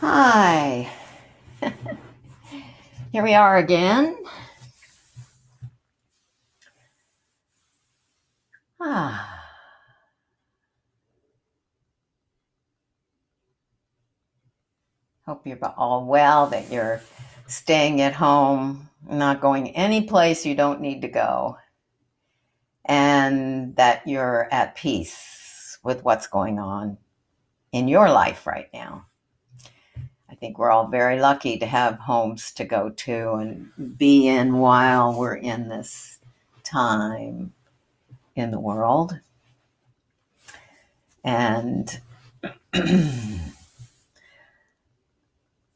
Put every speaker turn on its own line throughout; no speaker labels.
Hi, here we are again. Ah, hope you're all well, that you're staying at home, not going any place you don't need to go, and that you're at peace with what's going on in your life right now. I think we're all very lucky to have homes to go to and be in while we're in this time in the world. And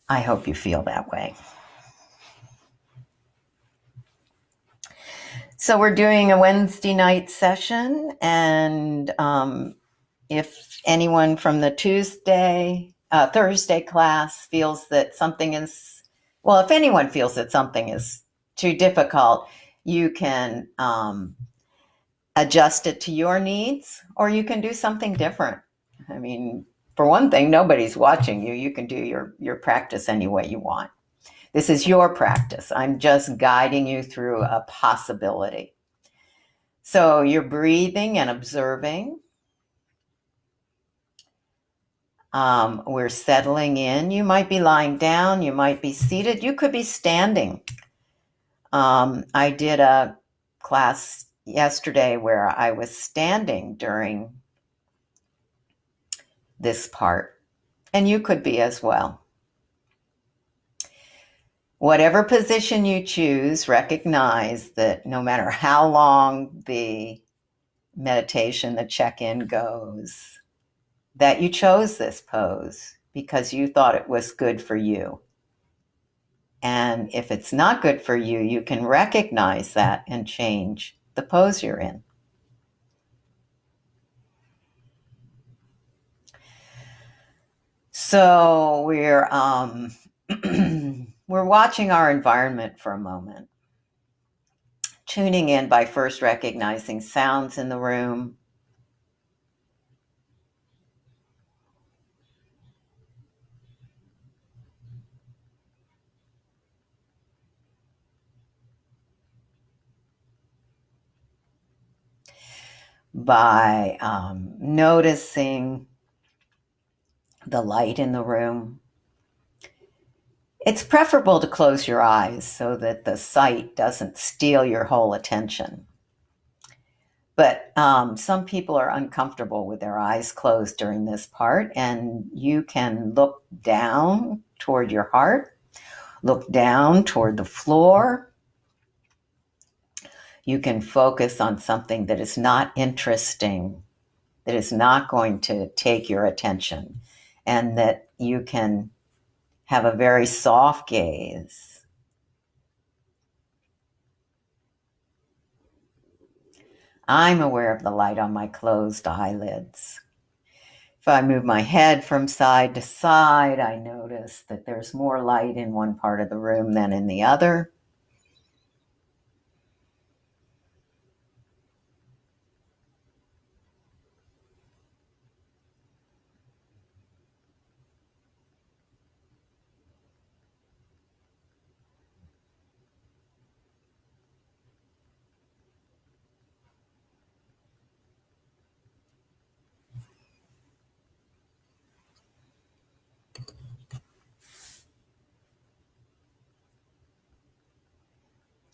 I hope you feel that way. So we're doing a Wednesday night session, and if anyone from the Thursday class feels that something is, well, if anyone feels that something is too difficult, you can adjust it to your needs, or you can do something different. I mean, for one thing, nobody's watching you. You can do your practice any way you want. This is your practice. I'm just guiding you through a possibility. So you're breathing and observing. We're settling in. You might be lying down. You might be seated. You could be standing. I did a class yesterday where I was standing during this part, and you could be as well. Whatever position you choose, recognize that no matter how long the meditation, the check-in goes, that you chose this pose because you thought it was good for you. And if it's not good for you, you can recognize that and change the pose you're in. So we're we're watching our environment for a moment, tuning in by first recognizing sounds in the room, by noticing the light in the room. It's preferable to close your eyes so that the sight doesn't steal your whole attention. But some people are uncomfortable with their eyes closed during this part, and you can look down toward your heart, look down toward the floor. You can focus on something that is not interesting, that is not going to take your attention, and that you can have a very soft gaze. I'm aware of the light on my closed eyelids. If I move my head from side to side, I notice that there's more light in one part of the room than in the other.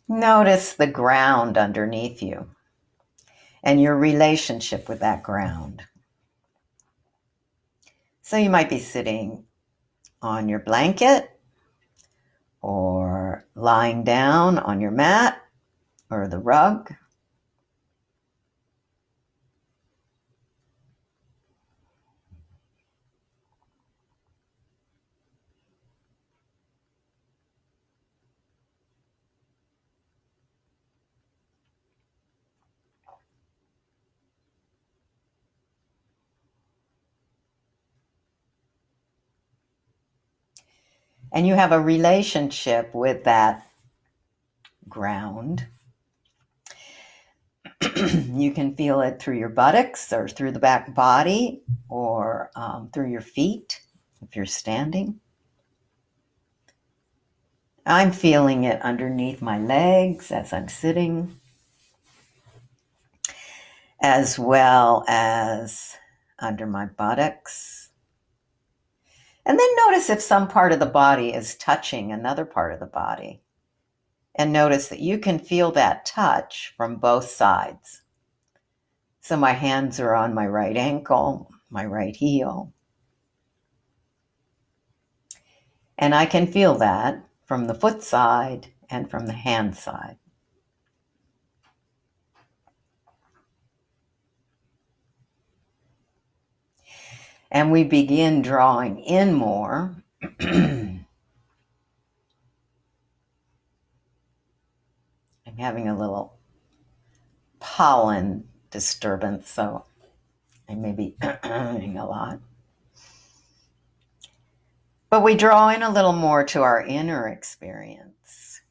Notice the ground underneath you and your relationship with that ground. So you might be sitting on your blanket or lying down on your mat or the rug. And you have a relationship with that ground. You can feel it through your buttocks or through the back body or through your feet if you're standing. I'm feeling it underneath my legs as I'm sitting, as well as under my buttocks. And then notice if some part of the body is touching another part of the body. And notice that you can feel that touch from both sides. So my hands are on my right ankle, my right heel. And I can feel that from the foot side and from the hand side. And we begin drawing in more. I'm having a little pollen disturbance, so I may be a lot. But we draw in a little more to our inner experience.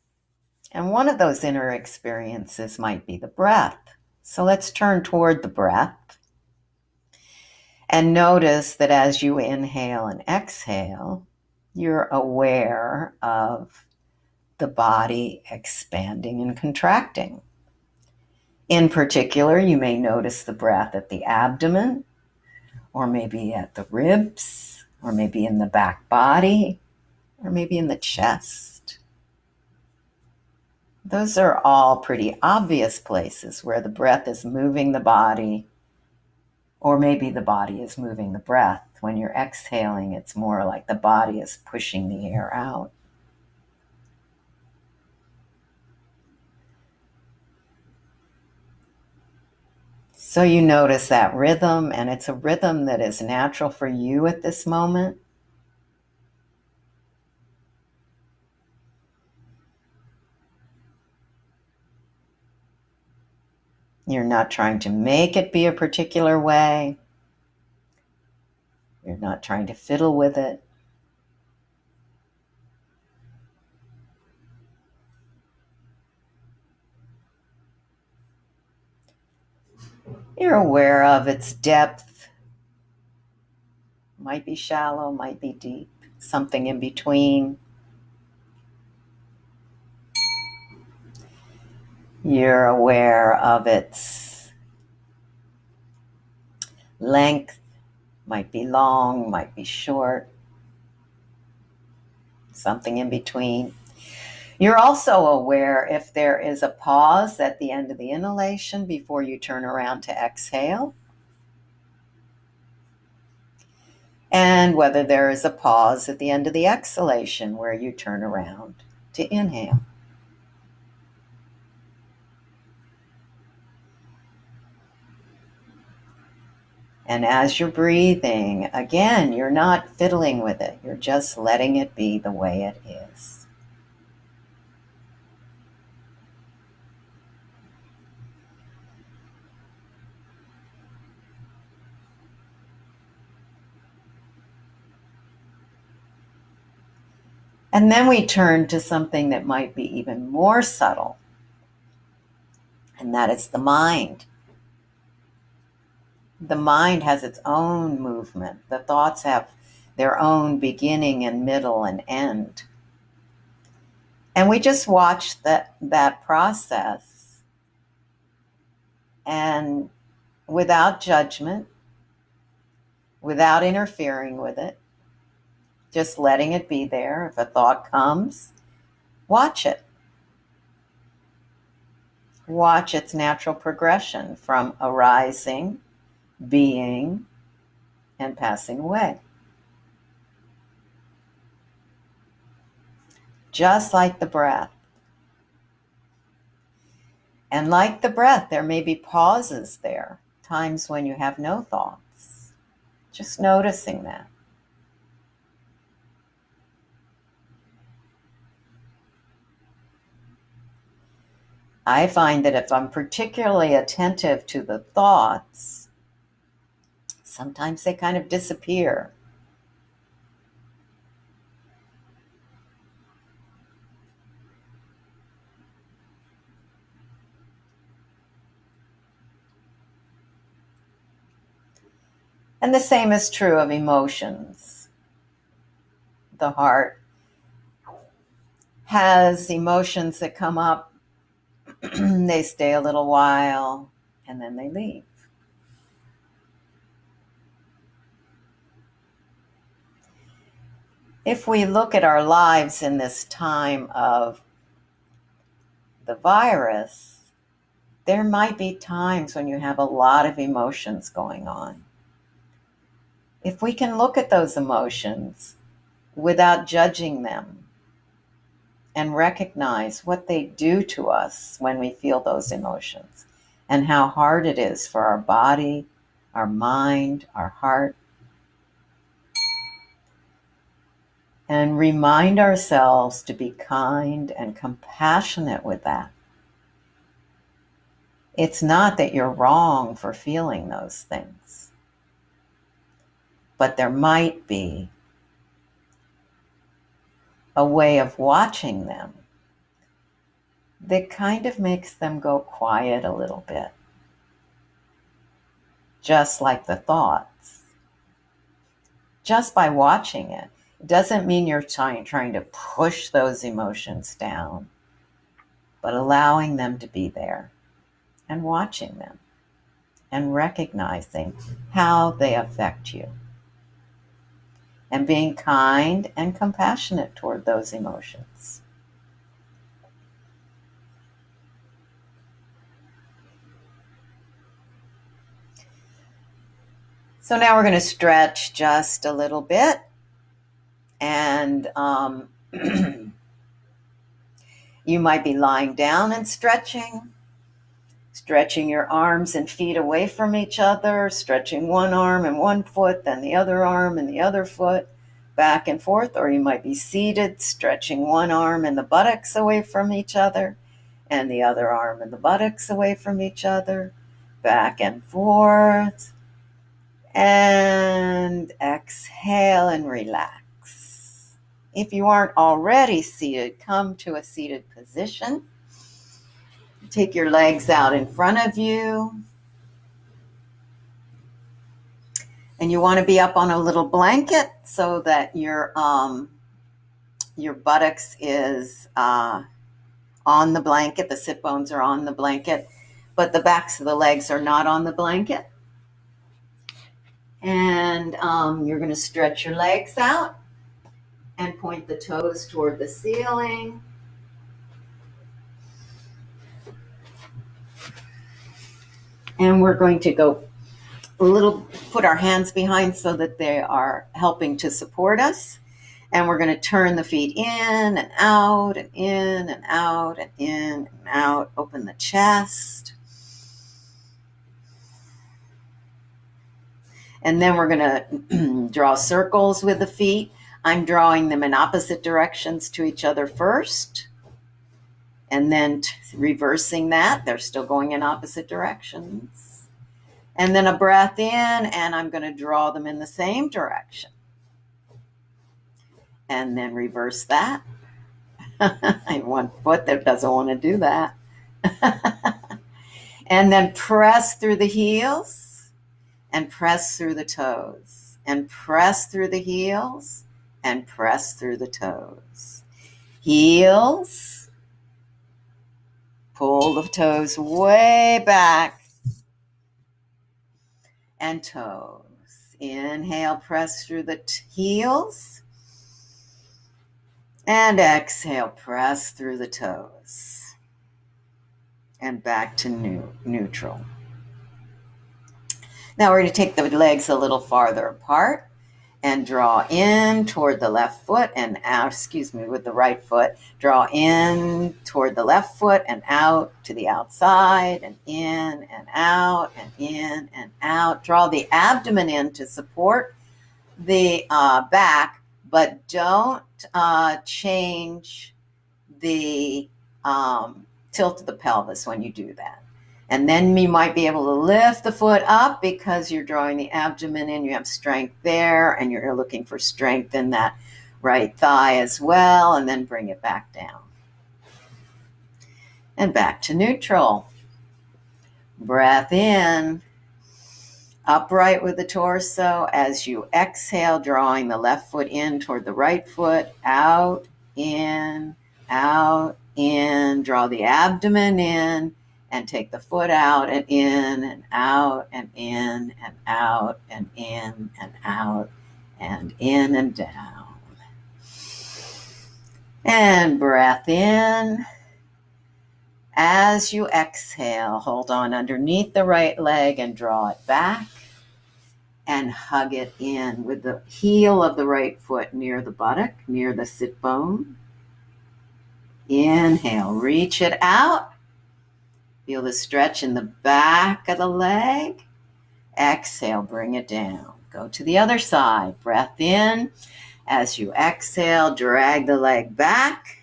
And one of those inner experiences might be the breath. So let's turn toward the breath and notice that as you inhale and exhale, you're aware of the body expanding and contracting. In particular, you may notice the breath at the abdomen, or maybe at the ribs, or maybe in the back body, or maybe in the chest. Those are all pretty obvious places where the breath is moving the body, or maybe the body is moving the breath. When you're exhaling, it's more like the body is pushing the air out. So you notice that rhythm, and it's a rhythm that is natural for you at this moment. You're not trying to make it be a particular way. You're not trying to fiddle with it. You're aware of its depth. Might be shallow, might be deep, something in between. You're aware of its length, might be long, might be short, something in between. You're also aware if there is a pause at the end of the inhalation before you turn around to exhale, and whether there is a pause at the end of the exhalation where you turn around to inhale. And as you're breathing, again, you're not fiddling with it. You're just letting it be the way it is. And then we turn to something that might be even more subtle, and that is the mind. The mind has its own movement. The thoughts have their own beginning and middle and end. And we just watch that process, and without judgment, without interfering with it, just letting it be there. If a thought comes, watch it. Watch its natural progression from arising, being, and passing away. Just like the breath. And like the breath, there may be pauses there, times when you have no thoughts. Just noticing that. I find that if I'm particularly attentive to the thoughts, sometimes they kind of disappear. And the same is true of emotions. The heart has emotions that come up. They stay a little while and then they leave. If we look at our lives in this time of the virus, there might be times when you have a lot of emotions going on. If we can look at those emotions without judging them and recognize what they do to us when we feel those emotions and how hard it is for our body, our mind, our heart, and remind ourselves to be kind and compassionate with that. It's not that you're wrong for feeling those things, but there might be a way of watching them that kind of makes them go quiet a little bit, just like the thoughts. Just by watching it doesn't mean you're trying to push those emotions down, but allowing them to be there and watching them and recognizing how they affect you and being kind and compassionate toward those emotions. So now we're going to stretch just a little bit, and you might be lying down and stretching your arms and feet away from each other, stretching one arm and one foot, then the other arm and the other foot, back and forth. Or you might be seated, stretching one arm and the buttocks away from each other, and the other arm and the buttocks away from each other, back and forth. And exhale and relax. If you aren't already seated, come to a seated position. Take your legs out in front of you. And you want to be up on a little blanket so that your buttocks is on the blanket. The sit bones are on the blanket, but the backs of the legs are not on the blanket. And you're going to stretch your legs out and point the toes toward the ceiling. And we're going to go put our hands behind so that they are helping to support us. And we're going to turn the feet in and out and in and out and in and out. Open the chest. And then we're going to draw circles with the feet. I'm drawing them in opposite directions to each other first. And then reversing that. They're still going in opposite directions. And then a breath in, and I'm going to draw them in the same direction. And then reverse that. I have one foot that doesn't want to do that. And then press through the heels and press through the toes. And press through the heels and press through the toes. Heels. Pull the toes way back. And toes. Inhale, press through the heels. And exhale, press through the toes. And back to neutral. Now we're going to take the legs a little farther apart and draw in toward the left foot and out, with the right foot. Draw in toward the left foot and out to the outside and in and out and in and out. Draw the abdomen in to support the back, but don't change the tilt of the pelvis when you do that. And then you might be able to lift the foot up because you're drawing the abdomen in. You have strength there, and you're looking for strength in that right thigh as well, and then bring it back down. And back to neutral. Breath in, upright with the torso. As you exhale, drawing the left foot in toward the right foot, out, in, out, in, draw the abdomen in, and take the foot out and in and out and in and out and in and out and in and down. And breath in. As you exhale, hold on underneath the right leg and draw it back and hug it in with the heel of the right foot near the buttock, near the sit bone. Inhale, reach it out. Feel the stretch in the back of the leg. Exhale, bring it down. Go to the other side. Breath in. As you exhale, drag the leg back.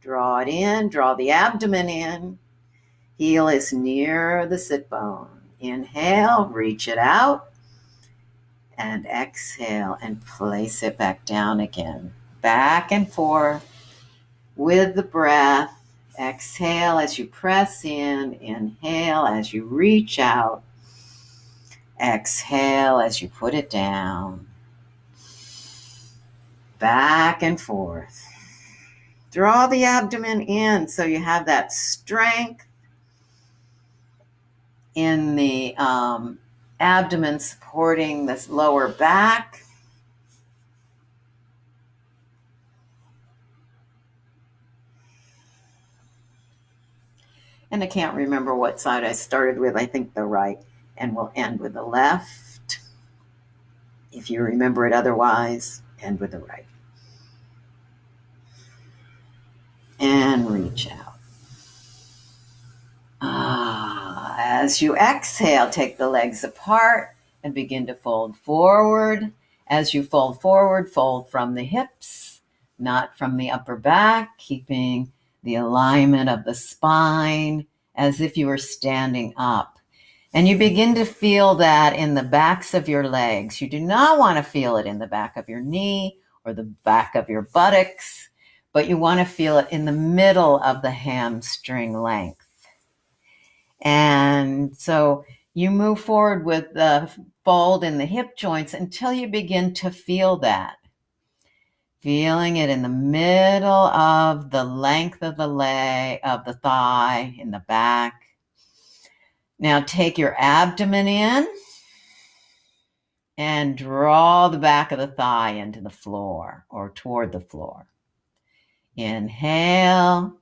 Draw it in. Draw the abdomen in. Heel is near the sit bone. Inhale, reach it out. And exhale and place it back down again. Back and forth with the breath. Exhale as you press in. Inhale as you reach out. Exhale as you put it down. Back and forth. Draw the abdomen in so you have that strength in the abdomen supporting this lower back. And I can't remember what side I started with. I think the right. And we'll end with the left. If you remember it otherwise, end with the right. And reach out. As you exhale, take the legs apart and begin to fold forward. As you fold forward, fold from the hips, not from the upper back, keeping the alignment of the spine as if you were standing up. And you begin to feel that in the backs of your legs. You do not want to feel it in the back of your knee or the back of your buttocks, but you want to feel it in the middle of the hamstring length. And so you move forward with the fold in the hip joints until you begin to feel that. Feeling it in the middle of the length of the leg, of the thigh, in the back. Now take your abdomen in and draw the back of the thigh into the floor or toward the floor. Inhale.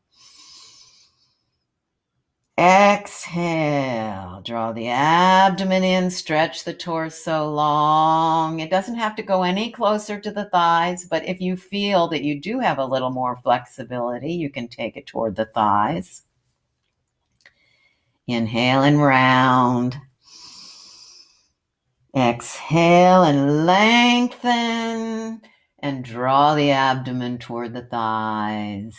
Exhale, draw the abdomen in, stretch the torso long. It doesn't have to go any closer to the thighs, but if you feel that you do have a little more flexibility, you can take it toward the thighs. Inhale and round. Exhale and lengthen and draw the abdomen toward the thighs.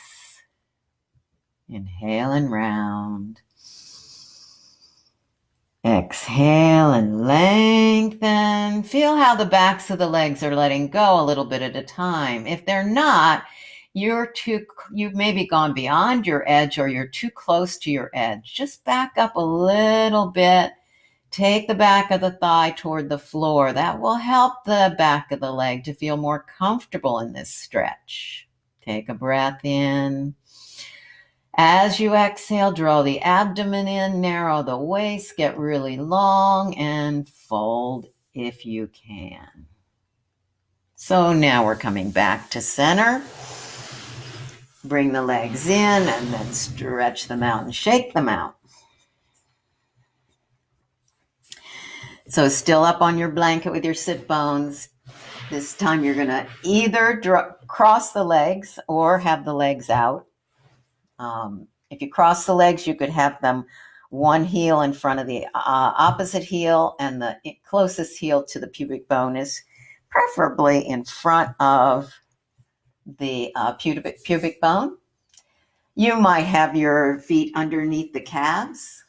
Inhale and round. Exhale and lengthen. Feel how the backs of the legs are letting go a little bit at a time. If they're not, you've maybe gone beyond your edge or you're too close to your edge. Just back up a little bit. Take the back of the thigh toward the floor. That will help the back of the leg to feel more comfortable in this stretch. Take a breath in. As you exhale, draw the abdomen in, narrow the waist, get really long, and fold if you can. So now we're coming back to center. Bring the legs in and then stretch them out and shake them out. So still up on your blanket with your sit bones. This time you're going to either cross the legs or have the legs out. If you cross the legs, you could have them one heel in front of the opposite heel, and the closest heel to the pubic bone is preferably in front of the pubic bone. You might have your feet underneath the calves,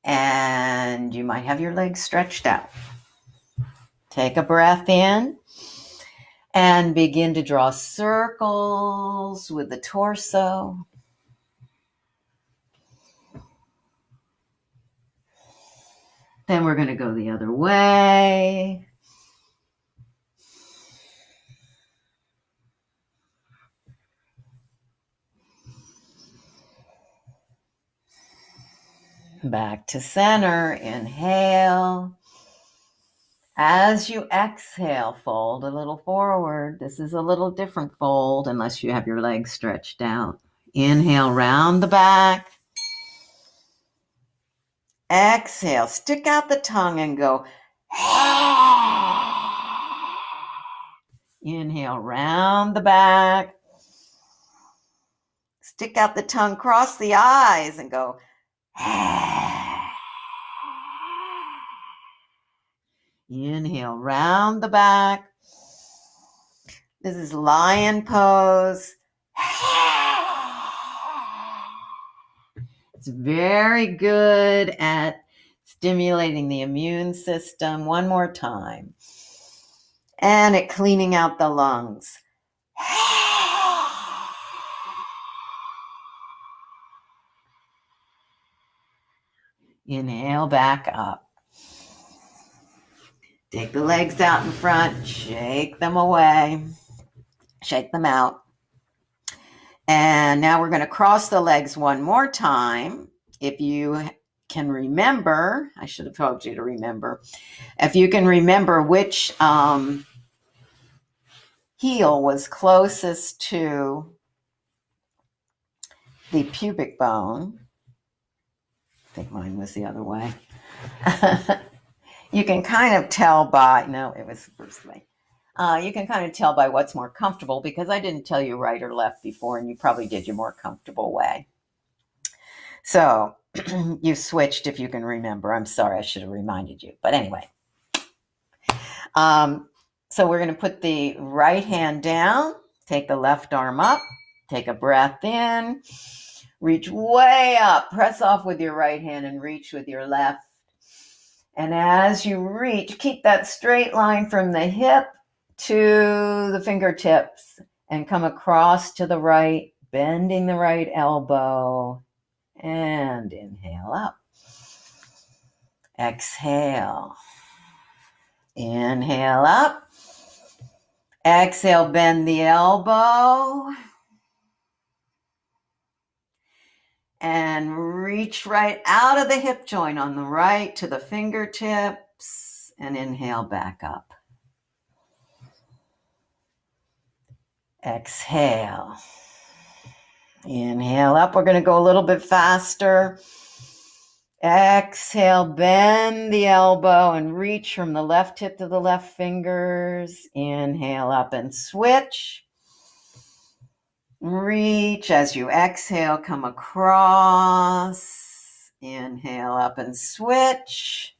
and you might have your legs stretched out. Take a breath in and begin to draw circles with the torso. Then we're going to go the other way. Back to center. Inhale. As you exhale, fold a little forward. This is a little different fold unless you have your legs stretched out. Inhale, round the back. Exhale, stick out the tongue and go. Inhale, round the back. Stick out the tongue, cross the eyes and go. Inhale, round the back. This is lion pose. It's very good at stimulating the immune system. One more time. And at cleaning out the lungs. Inhale, back up. Take the legs out in front, shake them away, shake them out. And now we're going to cross the legs one more time. If you can remember, I should have told you to remember, if you can remember which heel was closest to the pubic bone. I think mine was the other way. You can kind of tell by, no, it was the first way. You can kind of tell by what's more comfortable because I didn't tell you right or left before and you probably did your more comfortable way. So you switched if you can remember. I'm sorry, I should have reminded you. But anyway. So we're going to put the right hand down, take the left arm up, take a breath in, reach way up, press off with your right hand and reach with your left. And as you reach, keep that straight line from the hip to the fingertips and come across to the right, bending the right elbow and inhale up. Exhale. Inhale up. Exhale, bend the elbow. And reach right out of the hip joint on the right to the fingertips and inhale back up. Exhale. Inhale up. We're going to go a little bit faster. Exhale, bend the elbow and reach from the left hip to the left fingers. Inhale up and switch. Reach as you exhale, come across. Inhale up and switch.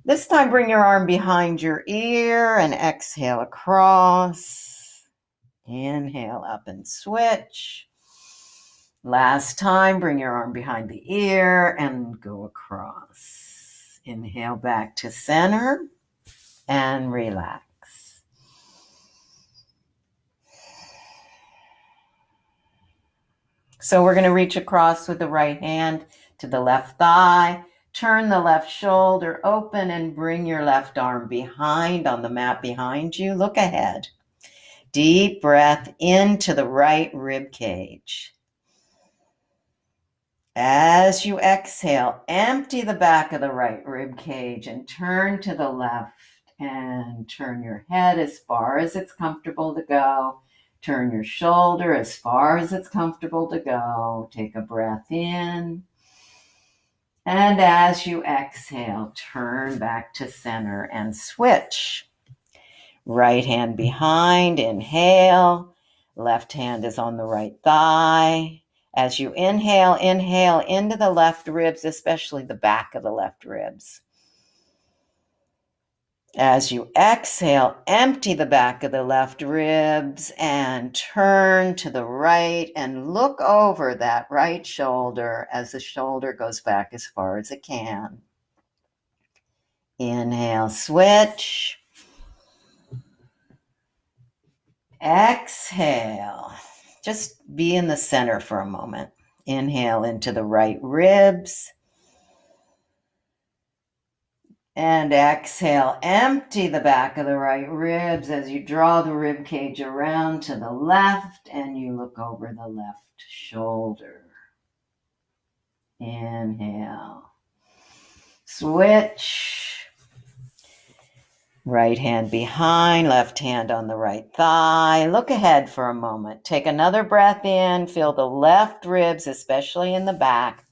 This time bring your arm behind your ear and exhale across. Inhale up and switch. Last time, bring your arm behind the ear and go across. Inhale back to center and relax. So we're going to reach across with the right hand to the left thigh. Turn the left shoulder open and bring your left arm behind on the mat behind you. Look ahead. Deep breath into the right rib cage. As you exhale, empty the back of the right rib cage and turn to the left and turn your head as far as it's comfortable to go. Turn your shoulder as far as it's comfortable to go. Take a breath in. And as you exhale, turn back to center and switch. Right hand behind, inhale. Left hand is on the right thigh. As you inhale, inhale into the left ribs, especially the back of the left ribs. As you exhale, empty the back of the left ribs and turn to the right and look over that right shoulder as the shoulder goes back as far as it can. Inhale, switch. Exhale. Just be in the center for a moment. Inhale into the right ribs. And exhale, empty the back of the right ribs as you draw the rib cage around to the left and you look over the left shoulder. Inhale. Switch. Right hand behind, left hand on the right thigh. Look ahead for a moment. Take another breath in. Feel the left ribs, especially in the back.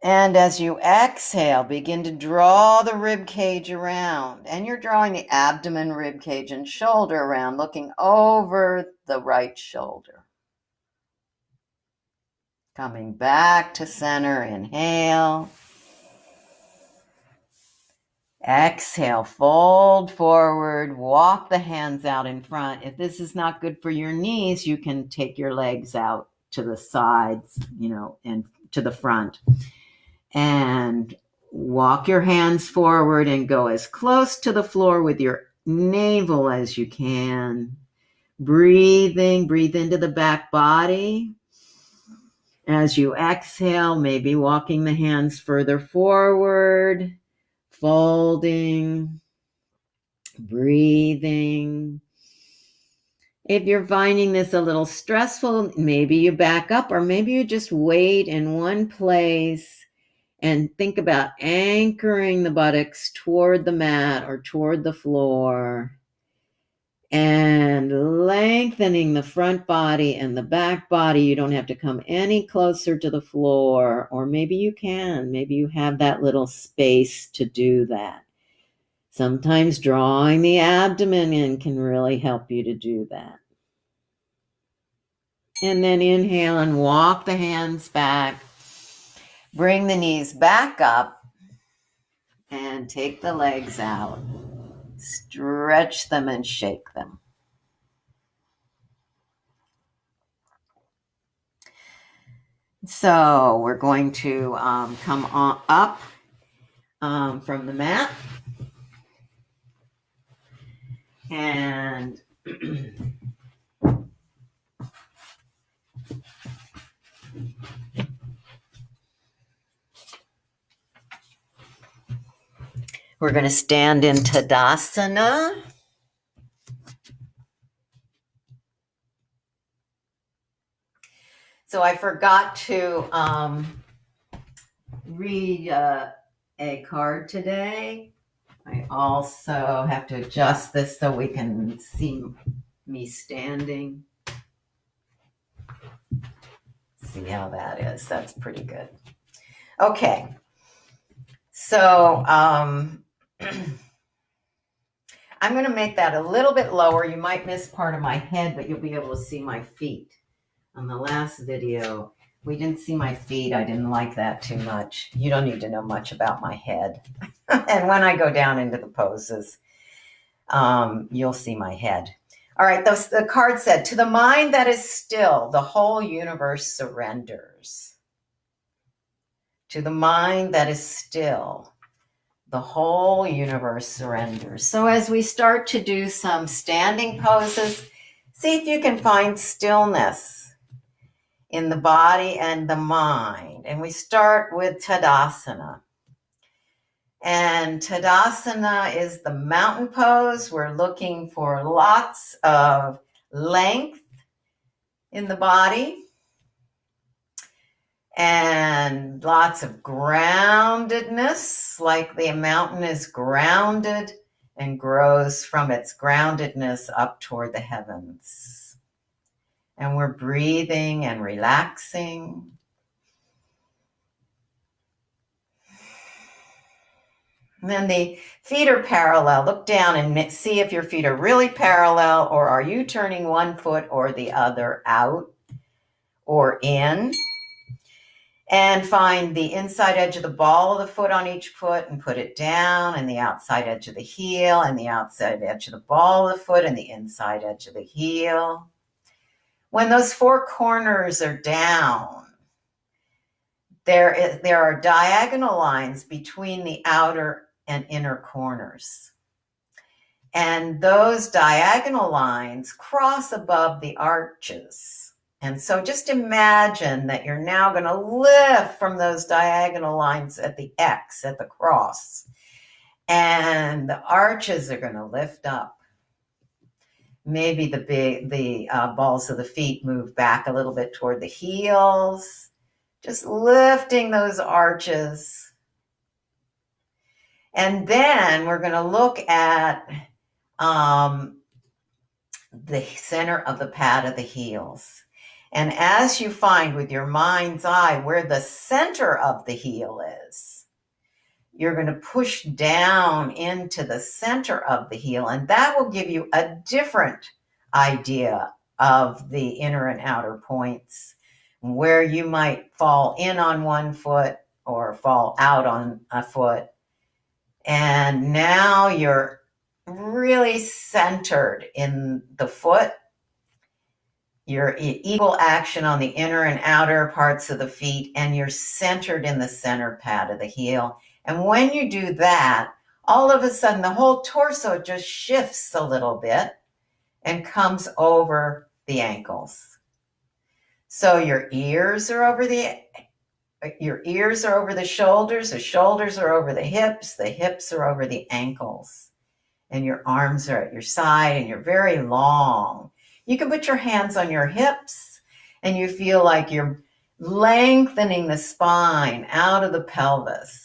And as you exhale, begin to draw the rib cage around. And you're drawing the abdomen, rib cage, and shoulder around, looking over the right shoulder. Coming back to center, inhale. Exhale, fold forward, walk the hands out in front. If this is not good for your knees, you can take your legs out to the sides, and to the front. And walk your hands forward and go as close to the floor with your navel as you can. Breathe into the back body. As you exhale, maybe walking the hands further forward, folding, breathing. If you're finding this a little stressful, maybe you back up, or maybe you just wait in one place and think about anchoring the buttocks toward the mat or toward the floor and lengthening the front body and the back body. You don't have to come any closer to the floor, or maybe you can. Maybe you have that little space to do that. Sometimes drawing the abdomen in can really help you to do that. And then inhale and walk the hands back. Bring the knees back up and take the legs out. Stretch them and shake them. So we're going to come on up from the mat. And we're going to stand in Tadasana. So I forgot to read a card today. I also have to adjust this so we can see me standing. See how that is. That's pretty good. Okay. So I'm going to make that a little bit lower. You might miss part of my head, but you'll be able to see my feet. On the last video, we didn't see my feet. I didn't like that too much. You don't need to know much about my head. And when I go down into the poses, you'll see my head. All right, the card said, to the mind that is still, the whole universe surrenders. To the mind that is still, the whole universe surrenders. So as we start to do some standing poses, see if you can find stillness in the body and the mind. And we start with Tadasana. And Tadasana is the mountain pose. We're looking for lots of length in the body and lots of groundedness, like the mountain is grounded and grows from its groundedness up toward the heavens. And we're breathing and relaxing. And then the feet are parallel. Look down and see if your feet are really parallel, or are you turning one foot or the other out or in. And find the inside edge of the ball of the foot on each foot and put it down, and the outside edge of the heel and the outside edge of the ball of the foot and the inside edge of the heel. When those four corners are down, there are diagonal lines between the outer and inner corners. And those diagonal lines cross above the arches. And so just imagine that you're now going to lift from those diagonal lines at the X, at the cross. And the arches are going to lift up. Maybe the balls of the feet move back a little bit toward the heels. Just lifting those arches. And then we're going to look at the center of the pad of the heels. And as you find with your mind's eye where the center of the heel is, you're going to push down into the center of the heel, and that will give you a different idea of the inner and outer points, where you might fall in on one foot or fall out on a foot. And now you're really centered in the foot. You're equal action on the inner and outer parts of the feet, and you're centered in the center pad of the heel. And when you do that, all of a sudden the whole torso just shifts a little bit and comes over the ankles. So your ears are over the shoulders are over the hips are over the ankles, and your arms are at your side, and you're very long. You can put your hands on your hips, and you feel like you're lengthening the spine out of the pelvis.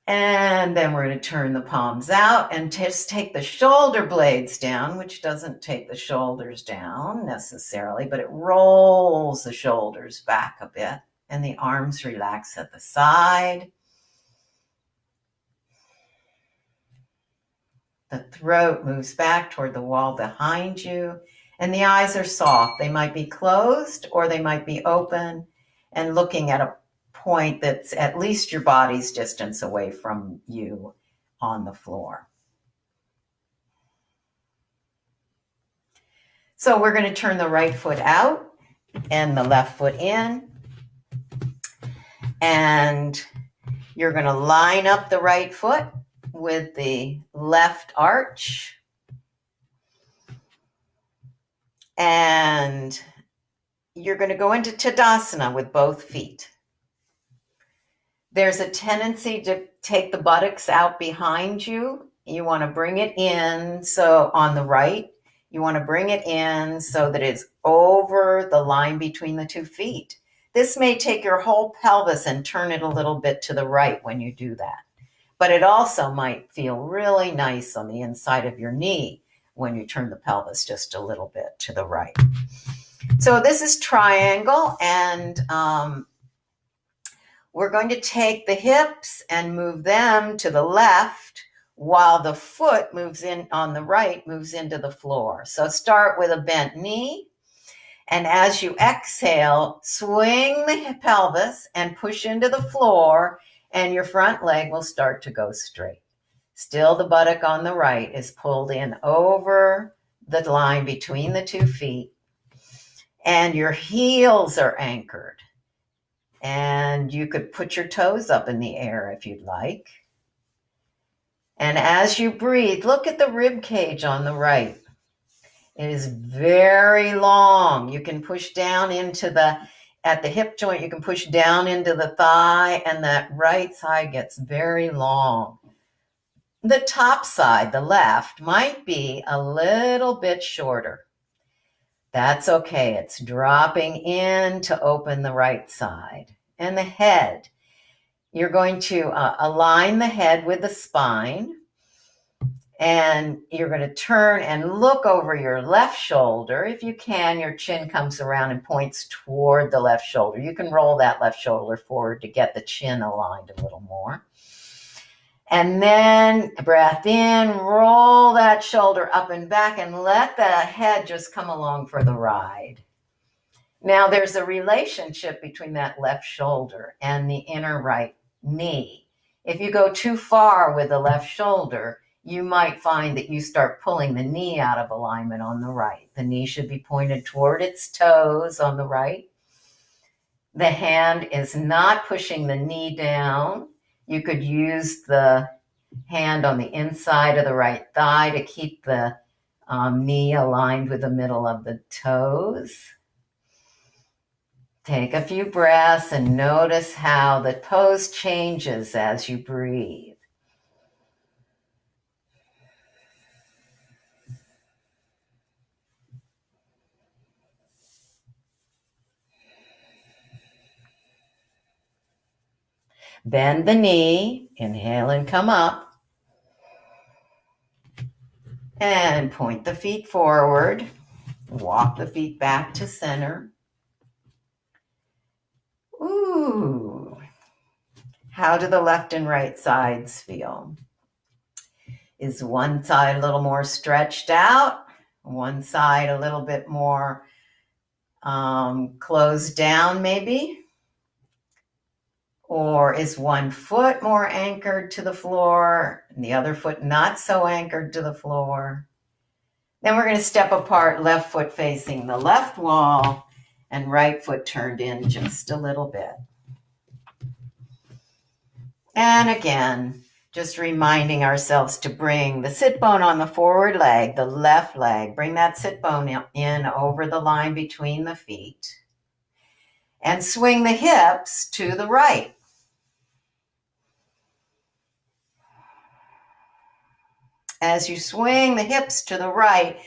And then we're going to turn the palms out and just take the shoulder blades down, which doesn't take the shoulders down necessarily, but it rolls the shoulders back a bit, and the arms relax at the side. The throat moves back toward the wall behind you, and the eyes are soft. They might be closed or they might be open and looking at a point that's at least your body's distance away from you on the floor. So we're going to turn the right foot out and the left foot in, and you're going to line up the right foot with the left arch, and you're going to go into Tadasana with both feet. There's a tendency to take the buttocks out behind you. You want to bring it in, so on the right, you want to bring it in so that it's over the line between the 2 feet. This may take your whole pelvis and turn it a little bit to the right when you do that. But it also might feel really nice on the inside of your knee when you turn the pelvis just a little bit to the right. So this is triangle, and we're going to take the hips and move them to the left while the foot moves in on the right, moves into the floor. So start with a bent knee, and as you exhale, swing the pelvis and push into the floor, and your front leg will start to go straight. Still, the buttock on the right is pulled in over the line between the 2 feet, and your heels are anchored. And you could put your toes up in the air if you'd like. And as you breathe, look at the rib cage on the right. It is very long. You can push down at the hip joint, you can push down into the thigh, and that right side gets very long. The top side, the left, might be a little bit shorter. That's okay. It's dropping in to open the right side. And the head, you're going to align the head with the spine, and you're going to turn and look over your left shoulder. If you can, your chin comes around and points toward the left shoulder. You can roll that left shoulder forward to get the chin aligned a little more. And then breath in, roll that shoulder up and back, and let the head just come along for the ride. Now, there's a relationship between that left shoulder and the inner right knee. If you go too far with the left shoulder, you might find that you start pulling the knee out of alignment on the right. The knee should be pointed toward its toes on the right. The hand is not pushing the knee down. You could use the hand on the inside of the right thigh to keep the knee aligned with the middle of the toes. Take a few breaths and notice how the pose changes as you breathe. Bend the knee, inhale and come up. And point the feet forward. Walk the feet back to center. Ooh. How do the left and right sides feel? Is one side a little more stretched out? One side a little bit more closed down maybe? Or is one foot more anchored to the floor and the other foot not so anchored to the floor? Then we're going to step apart, left foot facing the left wall and right foot turned in just a little bit. And again, just reminding ourselves to bring the sit bone on the forward leg, the left leg, bring that sit bone in over the line between the feet and swing the hips to the right. As you swing the hips to the right,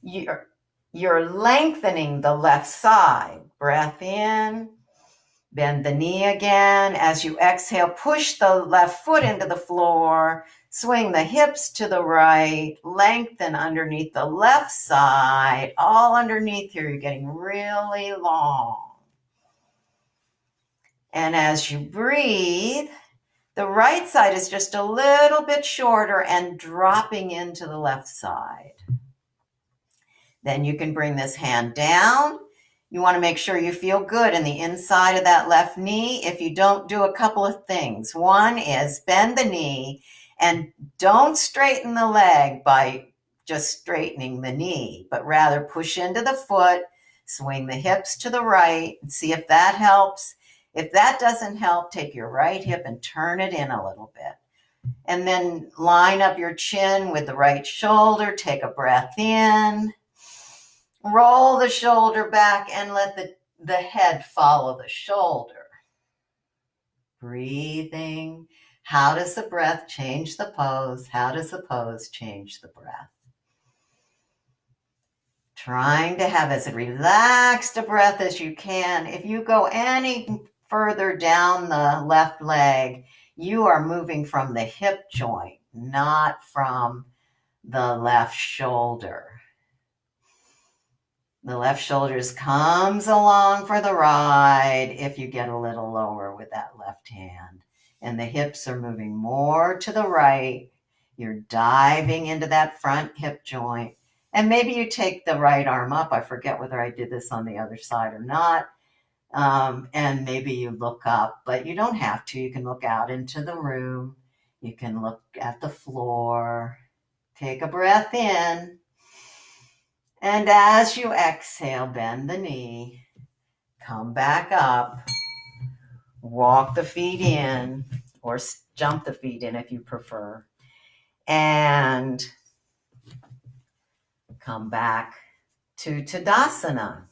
you're lengthening the left side. Breath in, bend the knee again. As you exhale, push the left foot into the floor, swing the hips to the right, lengthen underneath the left side. All underneath here, you're getting really long. And as you breathe, the right side is just a little bit shorter and dropping into the left side. Then you can bring this hand down. You want to make sure you feel good in the inside of that left knee. If you don't, do a couple of things. One is bend the knee and don't straighten the leg by just straightening the knee, but rather push into the foot, swing the hips to the right, and see if that helps. If that doesn't help, take your right hip and turn it in a little bit. And then line up your chin with the right shoulder. Take a breath in. Roll the shoulder back and let the head follow the shoulder. Breathing. How does the breath change the pose? How does the pose change the breath? Trying to have as relaxed a breath as you can. If you go any further down the left leg, you are moving from the hip joint, not from the left shoulder. The left shoulder comes along for the ride if you get a little lower with that left hand. And the hips are moving more to the right. You're diving into that front hip joint. And maybe you take the right arm up. I forget whether I did this on the other side or not. And maybe you look up, but you don't have to. You can look out into the room. You can look at the floor. Take a breath in. And as you exhale, bend the knee. Come back up. Walk the feet in, or jump the feet in if you prefer. And come back to Tadasana.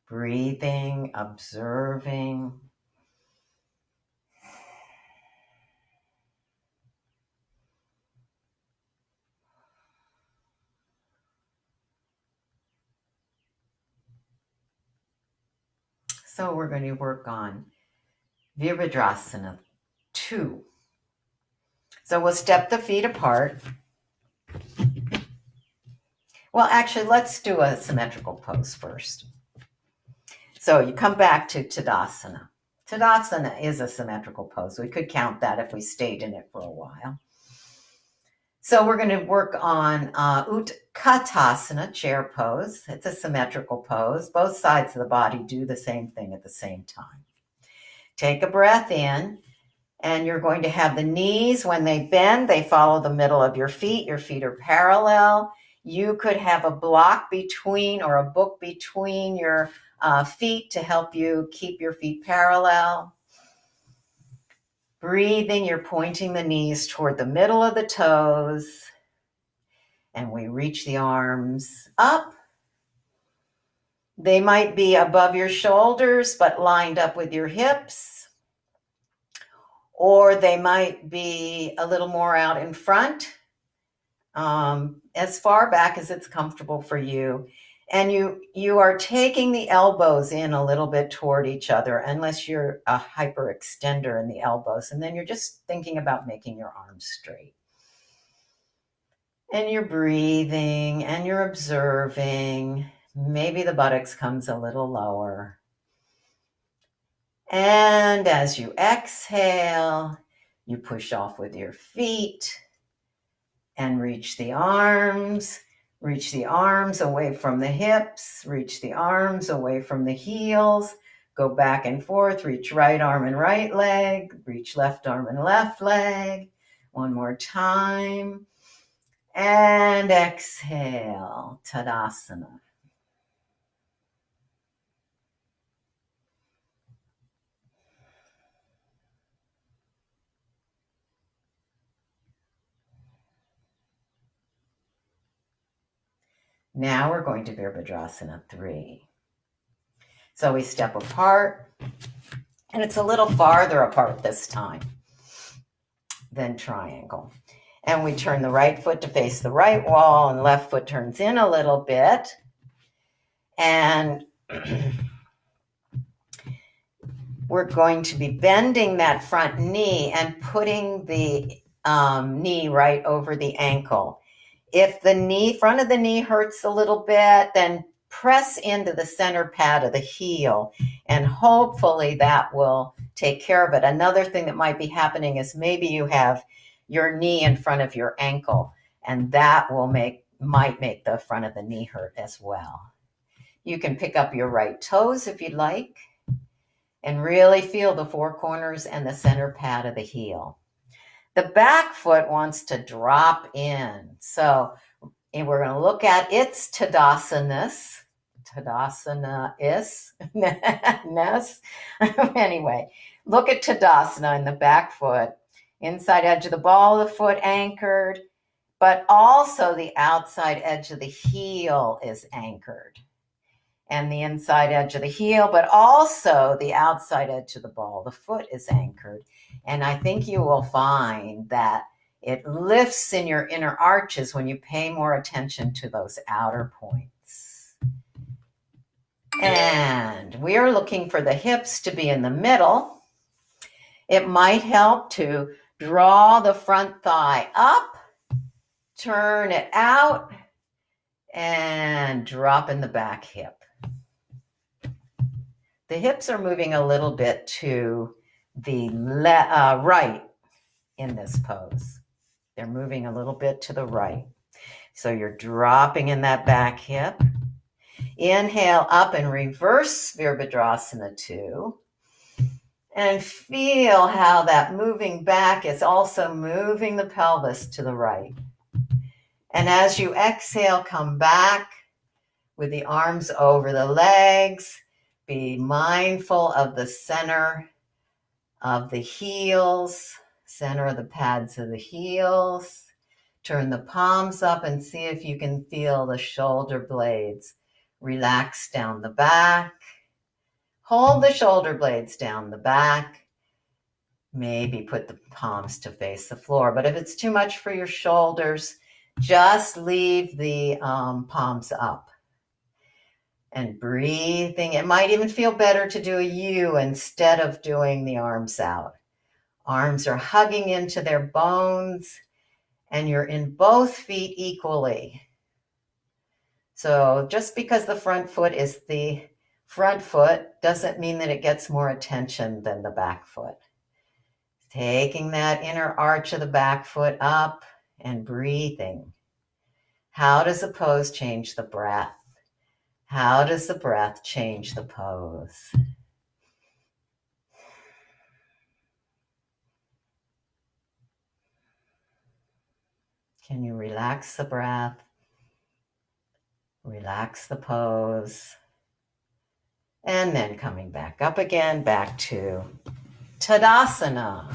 Breathing, observing. So we're going to work on Virabhadrasana 2. So we'll step the feet apart. Well, actually, let's do a symmetrical pose first. So you come back to Tadasana. Tadasana is a symmetrical pose. We could count that if we stayed in it for a while. So we're going to work on Utkatasana, chair pose. It's a symmetrical pose. Both sides of the body do the same thing at the same time. Take a breath in, and you're going to have the knees, when they bend, they follow the middle of your feet. Your feet are parallel. You could have a block between or a book between your feet to help you keep your feet parallel. Breathing, you're pointing the knees toward the middle of the toes. And we reach the arms up. They might be above your shoulders, but lined up with your hips. Or they might be a little more out in front, as far back as it's comfortable for you. And you are taking the elbows in a little bit toward each other, unless you're a hyperextender in the elbows. And then you're just thinking about making your arms straight. And you're breathing and you're observing. Maybe the buttocks comes a little lower. And as you exhale, you push off with your feet and reach the arms. Reach the arms away from the hips. Reach the arms away from the heels. Go back and forth. Reach right arm and right leg. Reach left arm and left leg. One more time. And exhale, Tadasana. Now we're going to Virabhadrasana 3. So we step apart, and it's a little farther apart this time than triangle. And we turn the right foot to face the right wall, and left foot turns in a little bit. And we're going to be bending that front knee and putting the knee right over the ankle. If the front of the knee hurts a little bit, then press into the center pad of the heel, and hopefully that will take care of it. Another thing that might be happening is maybe you have your knee in front of your ankle, and that might make the front of the knee hurt as well. You can pick up your right toes if you'd like, and really feel the four corners and the center pad of the heel. The back foot wants to drop in. So we're going to look at its Tadasana-ness. Anyway, look at Tadasana in the back foot. Inside edge of the ball of the foot anchored, but also the outside edge of the heel is anchored. And the inside edge of the heel, but also the outside edge of the ball of the foot is anchored. And I think you will find that it lifts in your inner arches when you pay more attention to those outer points. And we are looking for the hips to be in the middle. It might help to draw the front thigh up, turn it out, and drop in the back hip. The hips are moving a little bit to the right in this pose. They're moving a little bit to the right. So you're dropping in that back hip. Inhale up and reverse Virabhadrasana 2. And feel how that moving back is also moving the pelvis to the right. And as you exhale, come back with the arms over the legs. Be mindful of the center of the heels, center of the pads of the heels. Turn the palms up and see if you can feel the shoulder blades relax down the back. Hold the shoulder blades down the back. Maybe put the palms to face the floor. But if it's too much for your shoulders, just leave the palms up. And breathing. It might even feel better to do a U instead of doing the arms out. Arms are hugging into their bones, and you're in both feet equally. So just because the front foot is the front foot doesn't mean that it gets more attention than the back foot. Taking that inner arch of the back foot up and breathing. How does the pose change the breath? How does the breath change the pose? Can you relax the breath? Relax the pose. And then coming back up again, back to Tadasana.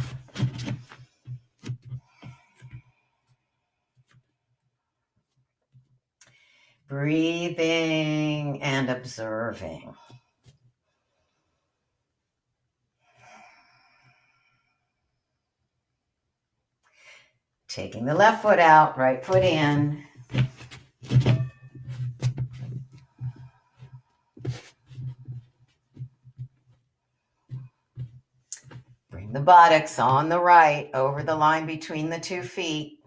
Breathing and observing. Taking the left foot out, right foot in. buttocks on the right over the line between the 2 feet.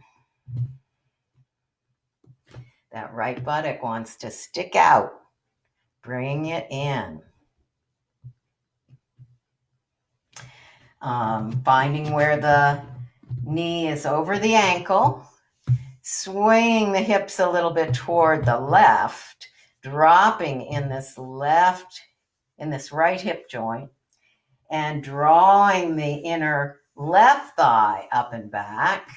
That right buttock wants to stick out. Bring it in. Finding where the knee is over the ankle. Swinging the hips a little bit toward the left. Dropping in this right hip joint. And drawing the inner left thigh up and back.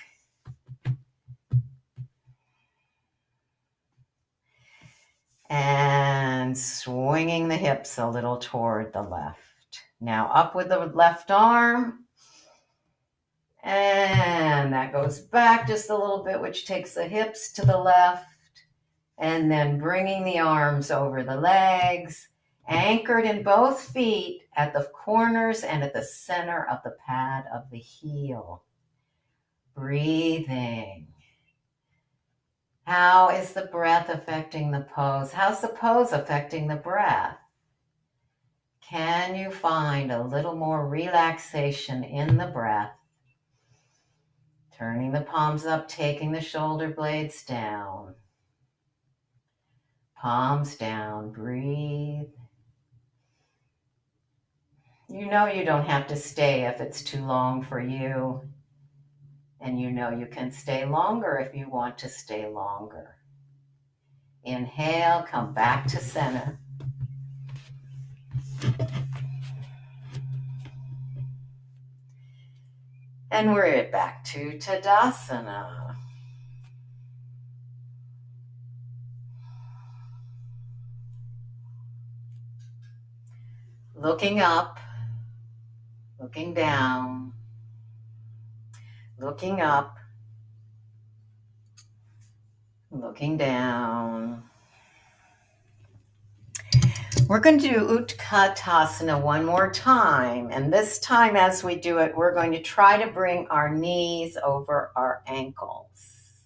And swinging the hips a little toward the left. Now up with the left arm. And that goes back just a little bit, which takes the hips to the left. And then bringing the arms over the legs. Anchored in both feet at the corners and at the center of the pad of the heel. Breathing. How is the breath affecting the pose? How's the pose affecting the breath? Can you find a little more relaxation in the breath? Turning the palms up, taking the shoulder blades down. Palms down, breathe. You know you don't have to stay if it's too long for you. And you know you can stay longer if you want to stay longer. Inhale, come back to center. And we're back to Tadasana. Looking up, looking down, looking up, looking down. We're going to do Utkatasana one more time. And this time as we do it, we're going to try to bring our knees over our ankles.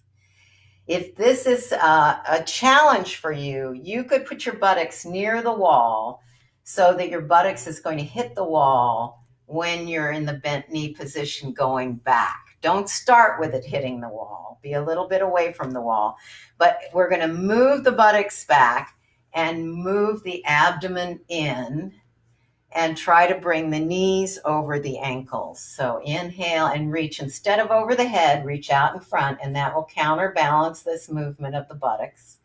If this is a challenge for you, you could put your buttocks near the wall so that your buttocks is going to hit the wall when you're in the bent knee position going back. Don't start with it hitting the wall. Be a little bit away from the wall. But we're going to move the buttocks back and move the abdomen in and try to bring the knees over the ankles. So inhale and reach. Instead of over the head, reach out in front, and that will counterbalance this movement of the buttocks.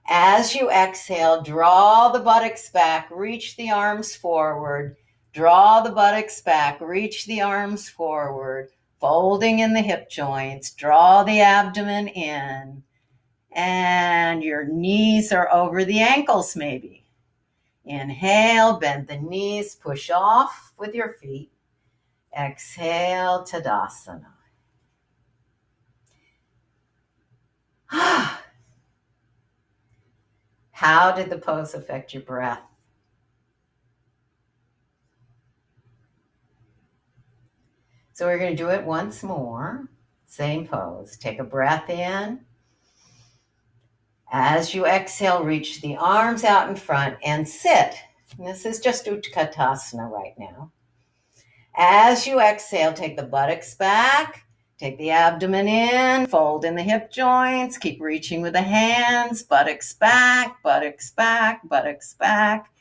As you exhale, draw the buttocks back, reach the arms forward, draw the buttocks back, reach the arms forward, folding in the hip joints, draw the abdomen in, and your knees are over the ankles maybe. Inhale, bend the knees, push off with your feet. Exhale, Tadasana. How did the pose affect your breath? So we're going to do it once more. Same pose. Take a breath in. As you exhale, reach the arms out in front and sit. And this is just Utkatasana right now. As you exhale, take the buttocks back, take the abdomen in, fold in the hip joints, keep reaching with the hands, buttocks back, buttocks back, buttocks back.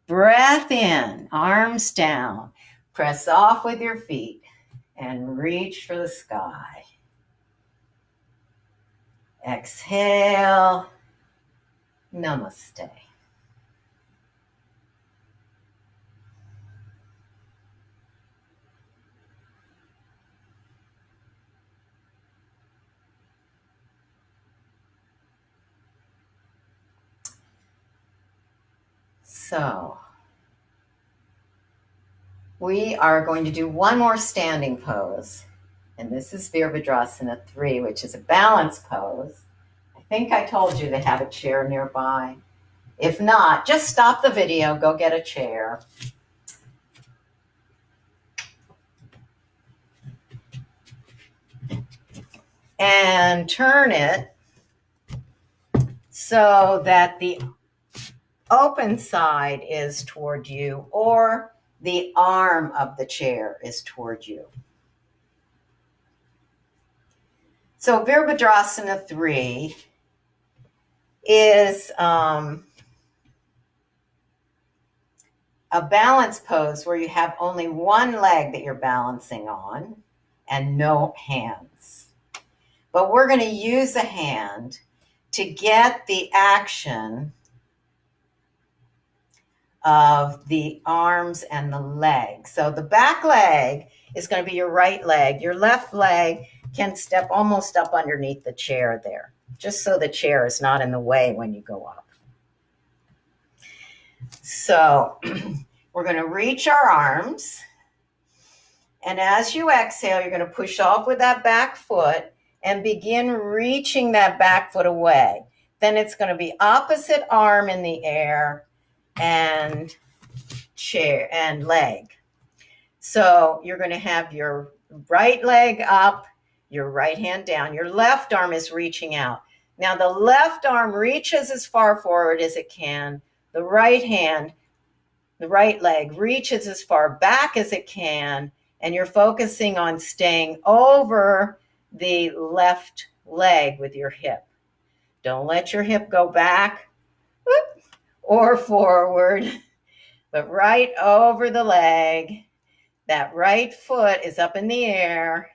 Breath in, arms down, press off with your feet and reach for the sky. Exhale, namaste. So, we are going to do one more standing pose. And this is Virabhadrasana 3, which is a balance pose. I think I told you to have a chair nearby. If not, just stop the video, go get a chair. And turn it so that the open side is toward you, or the arm of the chair is toward you. So Virabhadrasana 3 is a balance pose where you have only one leg that you're balancing on and no hands. But we're going to use a hand to get the action of the arms and the leg. So the back leg is going to be your right leg. Your left leg can step almost up underneath the chair there, just so the chair is not in the way when you go up. So we're going to reach our arms. And as you exhale, you're going to push off with that back foot and begin reaching that back foot away. Then it's going to be opposite arm in the air and chair and leg. So you're going to have your right leg up, your right hand down. Your left arm is reaching out. Now the left arm reaches as far forward as it can. The right leg reaches as far back as it can, and you're focusing on staying over the left leg with your hip. Don't let your hip go back or forward, but right over the leg. That right foot is up in the air.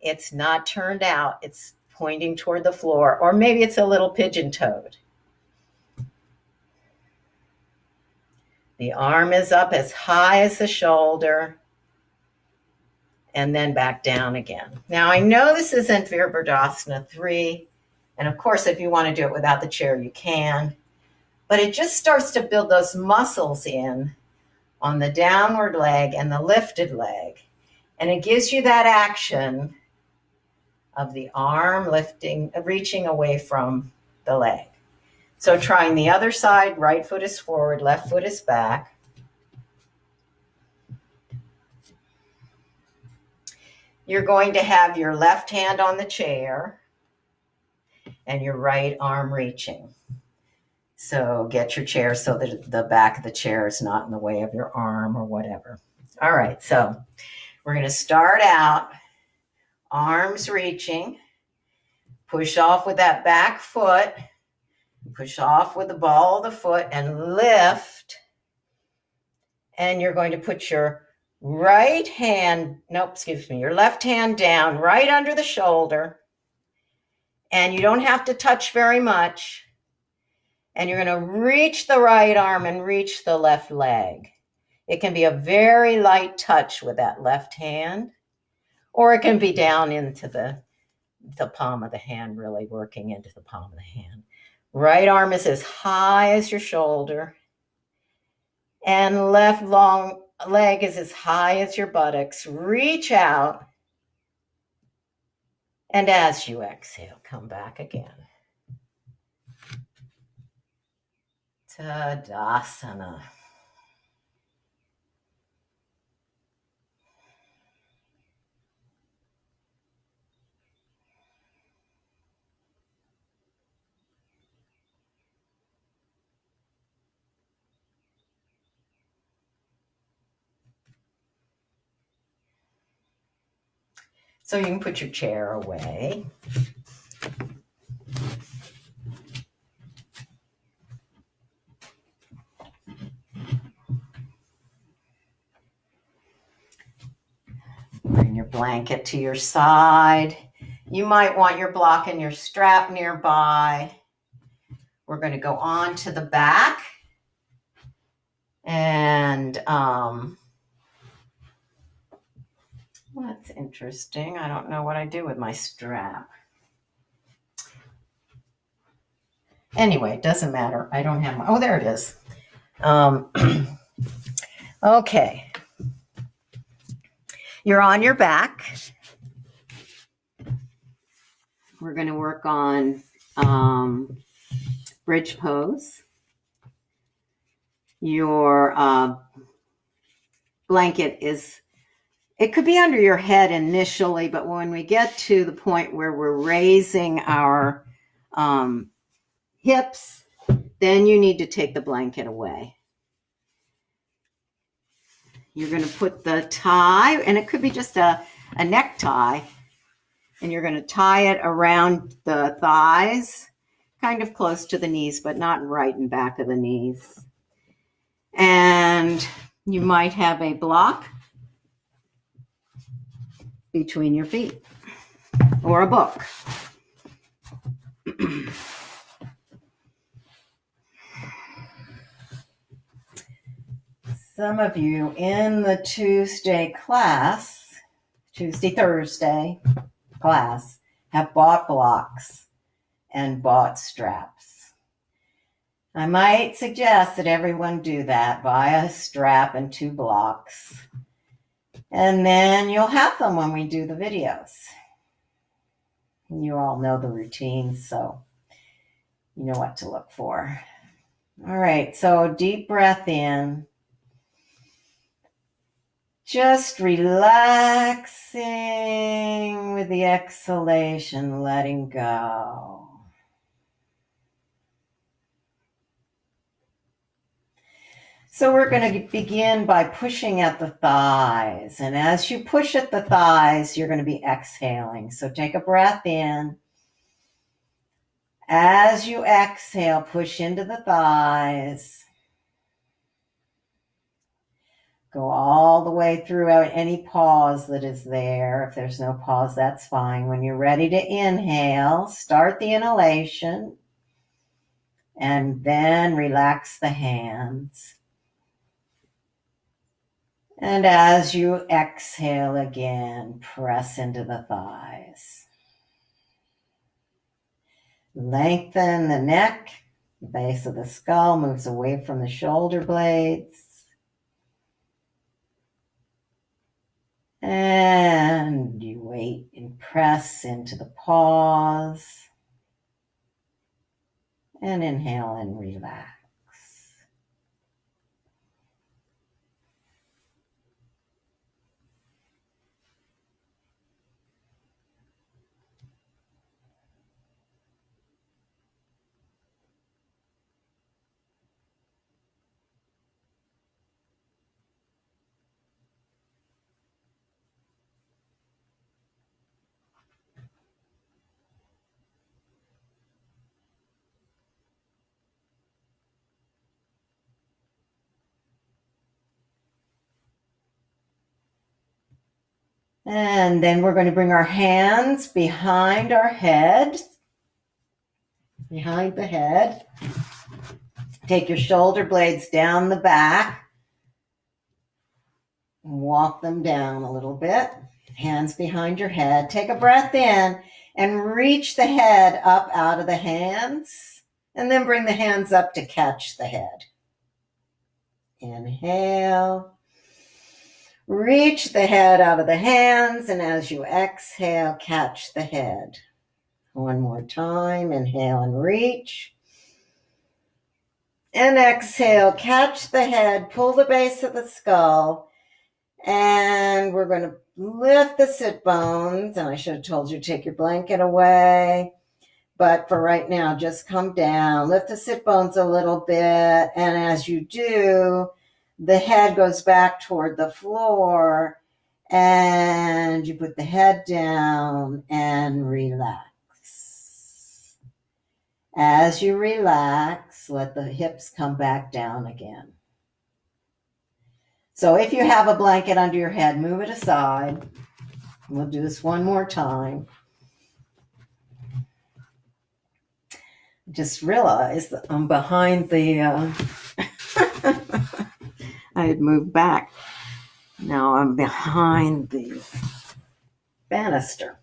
It's not turned out. It's pointing toward the floor, or maybe it's a little pigeon-toed. The arm is up as high as the shoulder, and then back down again. Now, I know this isn't Virabhadrasana 3, and of course, if you want to do it without the chair, you can, but it just starts to build those muscles in on the downward leg and the lifted leg, and it gives you that action of the arm lifting, reaching away from the leg. So trying the other side, right foot is forward, left foot is back. You're going to have your left hand on the chair and your right arm reaching. So get your chair so that the back of the chair is not in the way of your arm or whatever. All right, so we're going to start out, arms reaching, push off with that back foot, push off with the ball of the foot and lift. And you're going to put your your left hand down right under the shoulder. And you don't have to touch very much. And you're going to reach the right arm and reach the left leg. It can be a very light touch with that left hand, or it can be down into the palm of the hand, really working into the palm of the hand. Right arm is as high as your shoulder, and left long leg is as high as your buttocks. Reach out, and as you exhale, come back again. Tadasana. So you can put your chair away. Bring your blanket to your side. You might want your block and your strap nearby. We're going to go on to the back. And that's interesting. I don't know what I do with my strap. Anyway, it doesn't matter. I don't have my, oh, there it is. Okay. You're on your back. We're going to work on bridge pose. Your blanket it could be under your head initially, but when we get to the point where we're raising our hips, then you need to take the blanket away. you're going to put the tie, and it could be just a necktie, and you're going to tie it around the thighs, kind of close to the knees, but not right in back of the knees. And you might have a block between your feet or a book. Some of you in the Tuesday, Thursday class, have bought blocks and bought straps. I might suggest that everyone do that. Buy a strap and 2 blocks. And then you'll have them when we do the videos. You all know the routine, so you know what to look for. All right, so deep breath in. Just relaxing with the exhalation, letting go. So we're going to begin by pushing at the thighs. And as you push at the thighs, you're going to be exhaling. So take a breath in. As you exhale, push into the thighs. Go all the way throughout any pause that is there. If there's no pause, that's fine. When you're ready to inhale, start the inhalation and then relax the hands. And as you exhale again, press into the thighs. Lengthen the neck. The base of the skull moves away from the shoulder blades. And you wait and press into the pause. And inhale and relax. And then we're going to bring our hands behind our head, behind the head. Take your shoulder blades down the back. Walk them down a little bit. Hands behind your head. Take a breath in and reach the head up out of the hands. And then bring the hands up to catch the head. Inhale. Reach the head out of the hands, and as you exhale, catch the head. One more time. Inhale and reach. And exhale, catch the head, pull the base of the skull, and we're going to lift the sit bones. And I should have told you to take your blanket away. But for right now, just come down. Lift the sit bones a little bit, and as you do, the head goes back toward the floor, and you put the head down and relax. As you relax, let the hips come back down again. So if you have a blanket under your head, move it aside. We'll do this one more time. Just realized that I'm behind the... I had moved back. Now I'm behind the banister.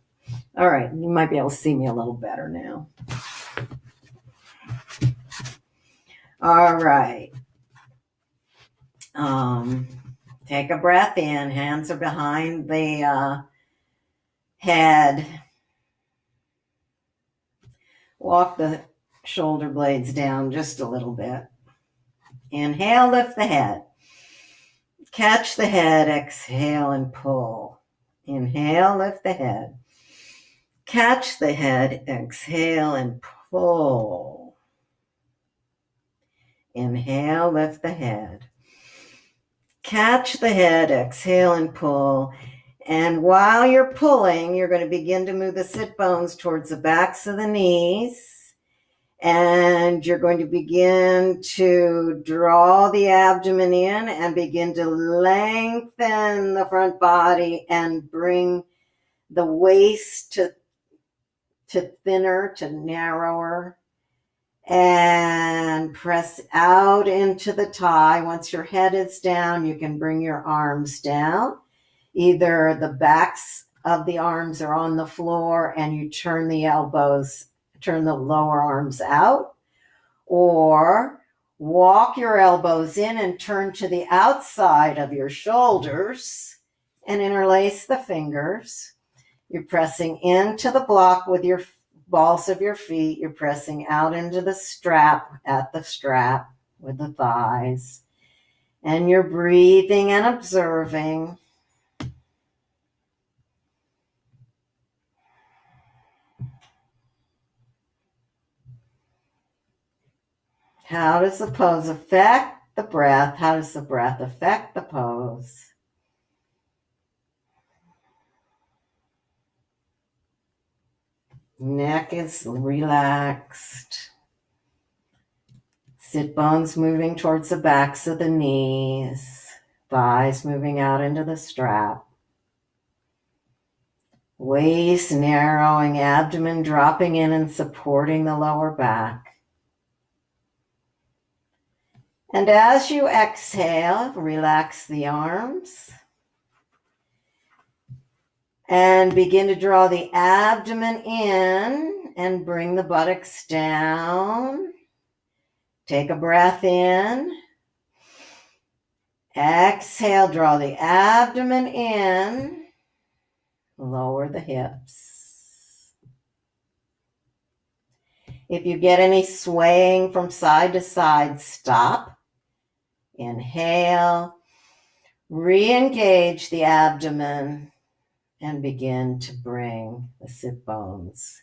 All right, you might be able to see me a little better now. All right. Take a breath in. Hands are behind the head. Walk the shoulder blades down just a little bit. Inhale, lift the head. Catch the head, exhale and pull. Inhale, lift the head. Catch the head, exhale and pull. Inhale, lift the head. Catch the head, exhale and pull. And while you're pulling, you're going to begin to move the sit bones towards the backs of the knees. And you're going to begin to draw the abdomen in and begin to lengthen the front body and bring the waist to thinner, to narrower. And press out into the thigh. Once your head is down, you can bring your arms down. Either the backs of the arms are on the floor and you turn the lower arms out, or walk your elbows in and turn to the outside of your shoulders and interlace the fingers. You're pressing into the block with your balls of your feet. You're pressing out into the strap, at the strap with the thighs. And you're breathing and observing. How does the pose affect the breath? How does the breath affect the pose? Neck is relaxed. Sit bones moving towards the backs of the knees. Thighs moving out into the strap. Waist narrowing, abdomen dropping in and supporting the lower back. And as you exhale, relax the arms. And begin to draw the abdomen in and bring the buttocks down. Take a breath in. Exhale, draw the abdomen in. Lower the hips. If you get any swaying from side to side, stop. Inhale. Re-engage the abdomen and begin to bring the sit bones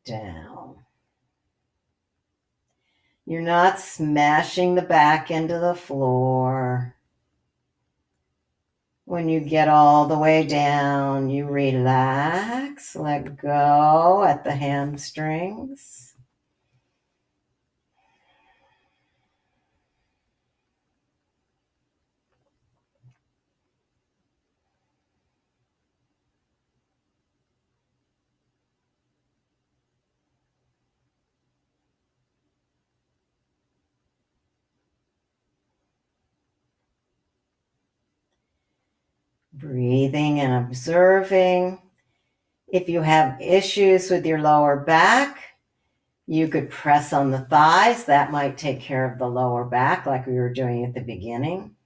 down. You're not smashing the back into the floor. When you get all the way down, you relax, let go at the hamstrings. Breathing and observing. If you have issues with your lower back, you could press on the thighs. That might take care of the lower back like we were doing at the beginning.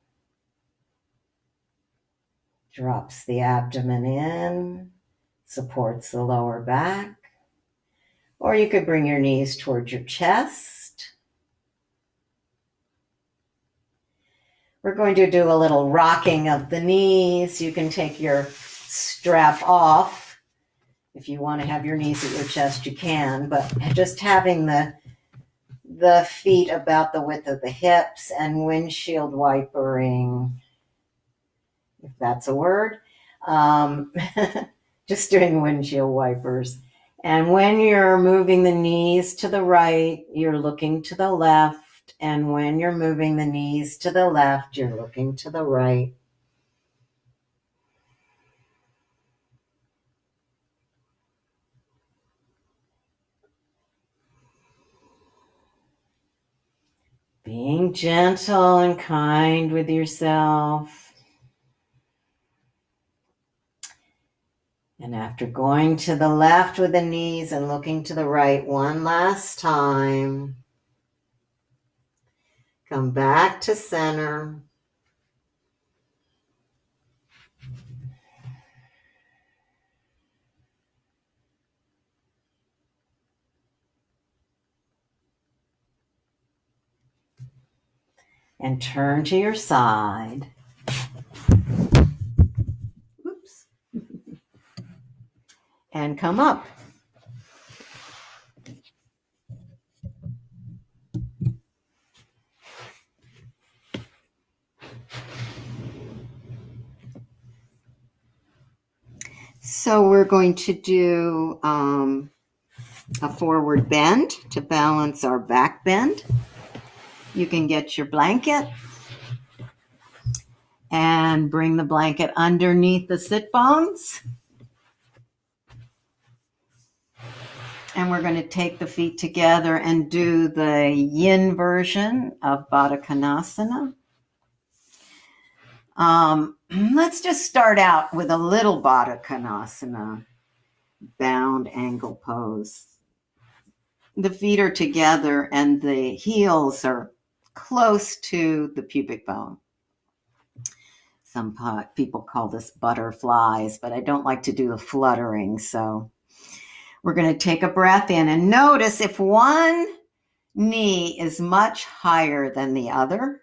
Drops the abdomen in, supports the lower back. Or you could bring your knees towards your chest. We're going to do a little rocking of the knees. You can take your strap off. If you want to have your knees at your chest, you can, but just having the feet about the width of the hips and windshield wipering, if that's a word, just doing windshield wipers. And when you're moving the knees to the right, you're looking to the left. And when you're moving the knees to the left, you're looking to the right. Being gentle and kind with yourself. And after going to the left with the knees and looking to the right one last time, come back to center. And turn to your side. Oops. And come up. So we're going to do a forward bend to balance our back bend. You can get your blanket and bring the blanket underneath the sit bones. And we're going to take the feet together and do the yin version of Baddha Konasana. Let's just start out with a little Baddha Konasana, bound angle pose. The feet are together and the heels are close to the pubic bone. Some people call this butterflies, but I don't like to do the fluttering. So we're going to take a breath in and notice if one knee is much higher than the other,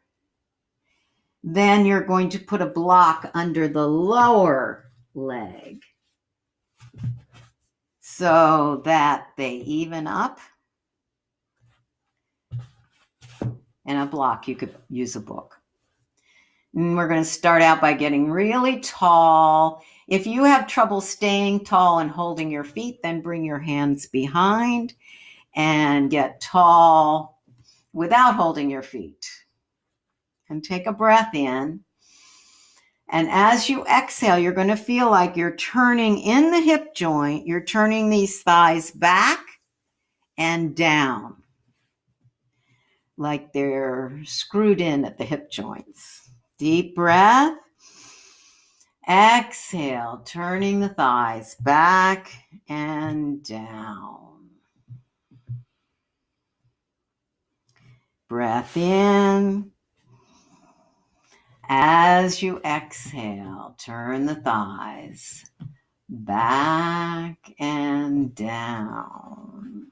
then you're going to put a block under the lower leg so that they even up. And a block, you could use a book. And we're going to start out by getting really tall. If you have trouble staying tall and holding your feet, then bring your hands behind and get tall without holding your feet. And take a breath in. And as you exhale, you're going to feel like you're turning in the hip joint. You're turning these thighs back and down, like they're screwed in at the hip joints. Deep breath. Exhale, turning the thighs back and down. Breath in. As you exhale, turn the thighs back and down.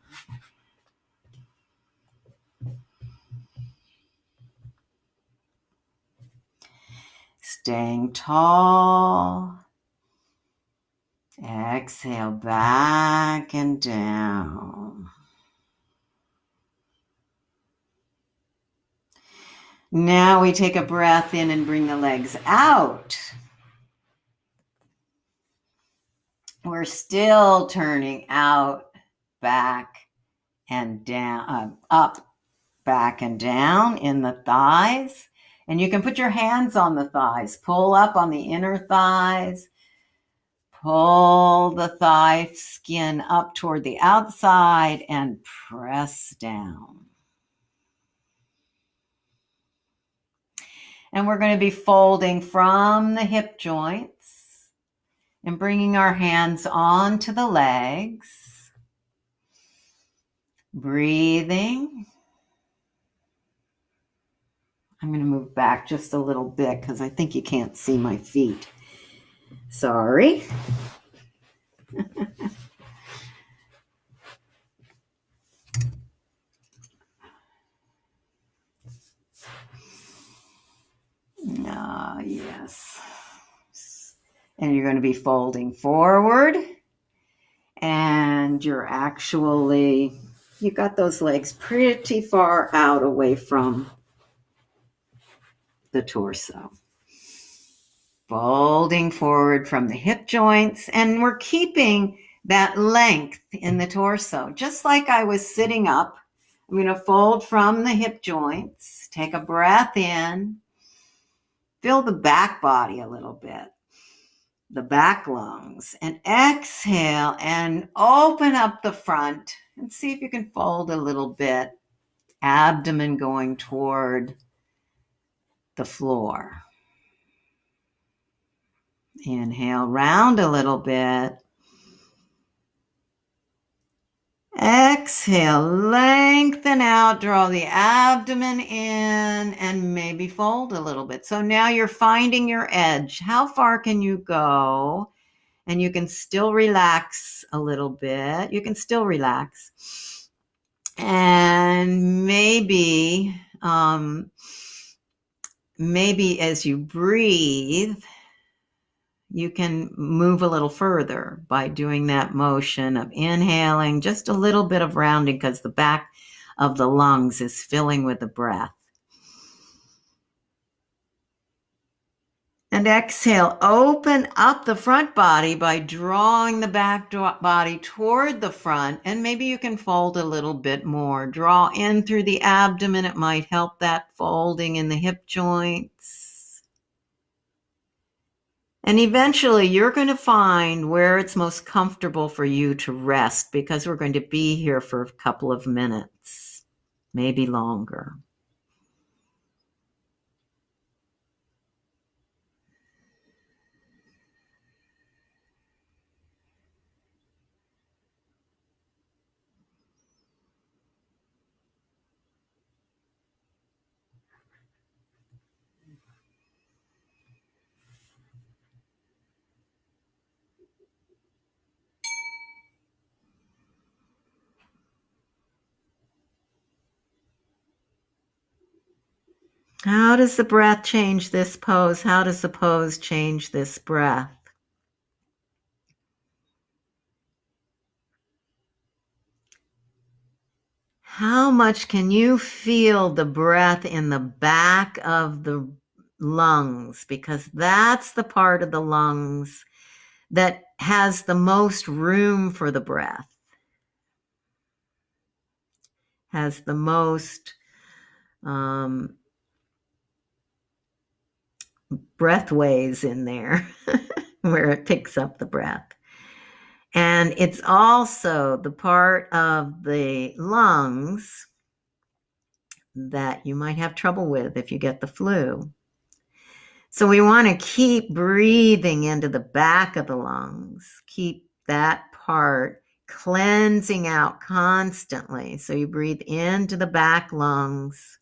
Staying tall. Exhale back and down. Now we take a breath in and bring the legs out. We're still turning out, back and down, up, back and down in the thighs. And you can put your hands on the thighs. Pull up on the inner thighs. Pull the thigh skin up toward the outside and press down. And we're going to be folding from the hip joints and bringing our hands onto the legs. Breathing. I'm going to move back just a little bit because I think you can't see my feet. Sorry. Yes. And you're going to be folding forward. And you're actually, you got those legs pretty far out away from the torso. Folding forward from the hip joints. And we're keeping that length in the torso. Just like I was sitting up, I'm going to fold from the hip joints. Take a breath in. Feel the back body a little bit. The back lungs, and exhale and open up the front and see if you can fold a little bit. Abdomen going toward the floor. Inhale, round a little bit. Exhale, lengthen out, draw the abdomen in, and maybe fold a little bit. So now you're finding your edge. How far can you go? And you can still relax a little bit. You can still relax. And maybe as you breathe, you can move a little further by doing that motion of inhaling, just a little bit of rounding because the back of the lungs is filling with the breath. And exhale, open up the front body by drawing the back body toward the front, and maybe you can fold a little bit more. Draw in through the abdomen. It might help that folding in the hip joints. And eventually you're going to find where it's most comfortable for you to rest, because we're going to be here for a couple of minutes, maybe longer. How does the breath change this pose? How does the pose change this breath? How much can you feel the breath in the back of the lungs? Because that's the part of the lungs that has the most room for the breath, has the most breathways in there where it picks up the breath. And it's also the part of the lungs that you might have trouble with if you get the flu. So we want to keep breathing into the back of the lungs. Keep that part cleansing out constantly. So you breathe into the back lungs.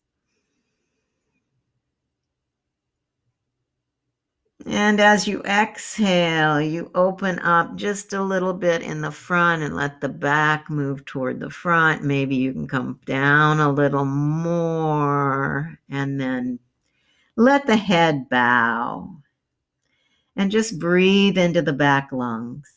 And as you exhale, you open up just a little bit in the front and let the back move toward the front. Maybe you can come down a little more and then let the head bow. And just breathe into the back lungs.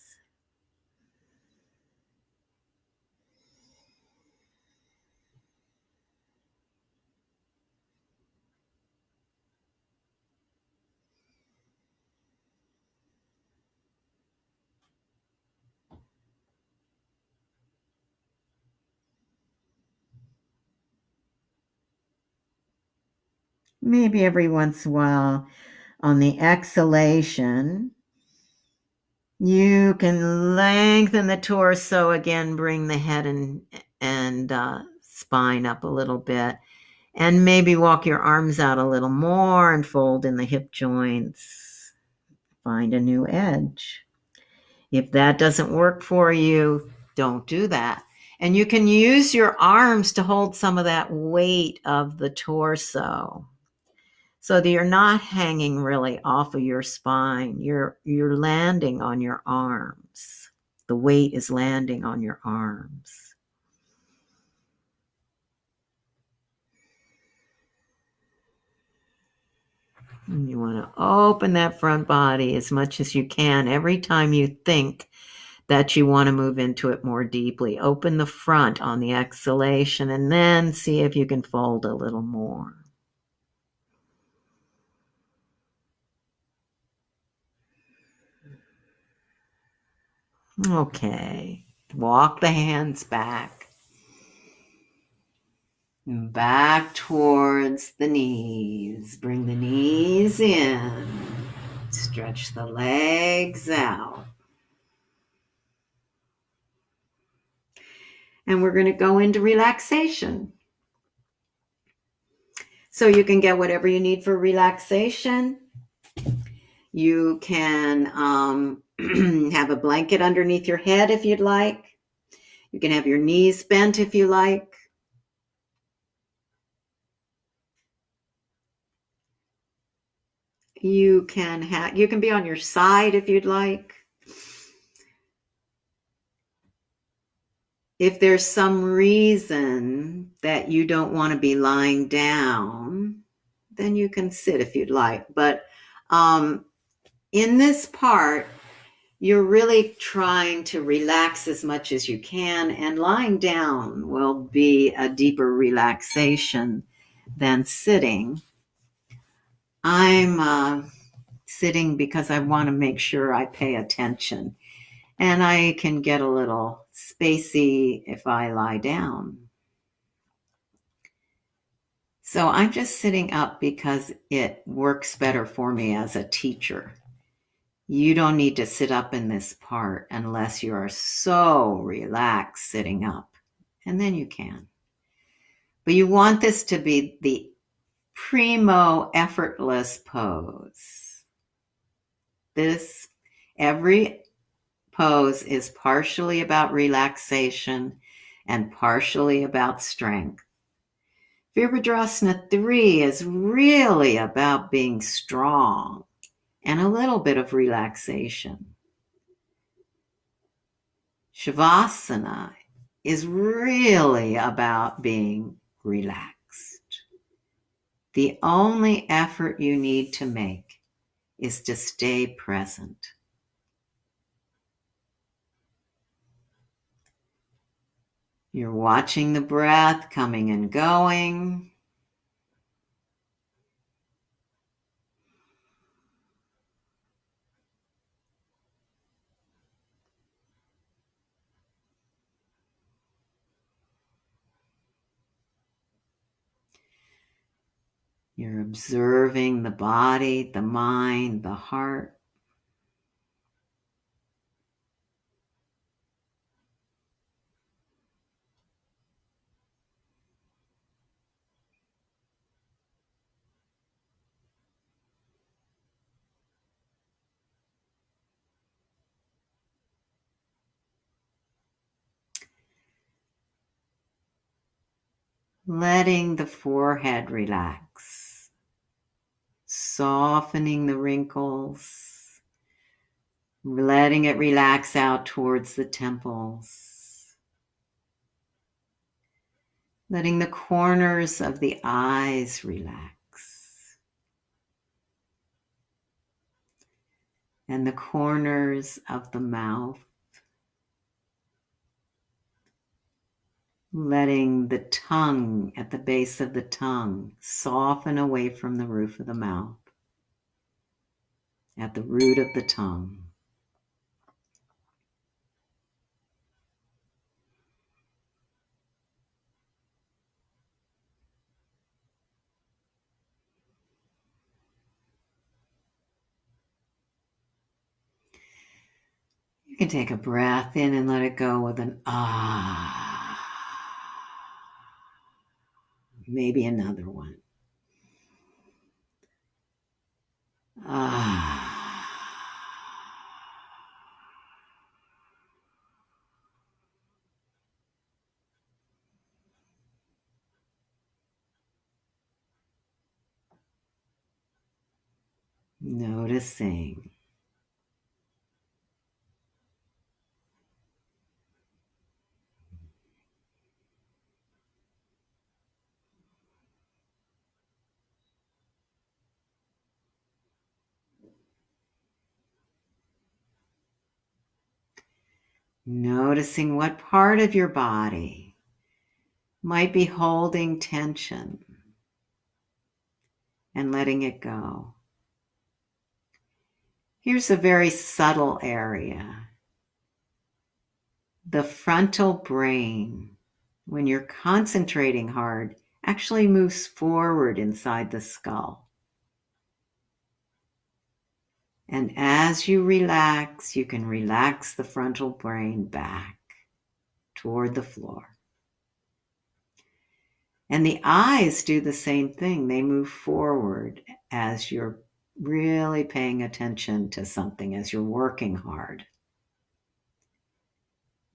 Maybe every once in a while on the exhalation, you can lengthen the torso again, bring the head and spine up a little bit, and maybe walk your arms out a little more and fold in the hip joints. Find a new edge. If that doesn't work for you, don't do that. And you can use your arms to hold some of that weight of the torso so that you're not hanging really off of your spine. You're landing on your arms. The weight is landing on your arms. And you want to open that front body as much as you can every time you think that you want to move into it more deeply. Open the front on the exhalation and then see if you can fold a little more. Okay, walk the hands back. Back towards the knees. Bring the knees in. Stretch the legs out. And we're going to go into relaxation. So you can get whatever you need for relaxation. You can have a blanket underneath your head if you'd like. You can have your knees bent if you like. You can be on your side if you'd like. If there's some reason that you don't want to be lying down, then you can sit if you'd like. But in this part, you're really trying to relax as much as you can, and lying down will be a deeper relaxation than sitting. I'm sitting because I want to make sure I pay attention. And I can get a little spacey if I lie down. So I'm just sitting up because it works better for me as a teacher. You don't need to sit up in this part unless you are so relaxed sitting up. And then you can. But you want this to be the primo effortless pose. Every pose is partially about relaxation and partially about strength. Virabhadrasana 3 is really about being strong and a little bit of relaxation. Shavasana is really about being relaxed. The only effort you need to make is to stay present. You're watching the breath coming and going. You're observing the body, the mind, the heart. Letting the forehead relax, softening the wrinkles, letting it relax out towards the temples, letting the corners of the eyes relax, and the corners of the mouth. Letting the tongue at the base of the tongue soften away from the roof of the mouth, at the root of the tongue. You can take a breath in and let it go with an ah. Maybe another one. Ah. Noticing. Noticing what part of your body might be holding tension and letting it go. Here's a very subtle area. The frontal brain, when you're concentrating hard, actually moves forward inside the skull. And as you relax, you can relax the frontal brain back toward the floor. And the eyes do the same thing. They move forward as you're really paying attention to something, as you're working hard.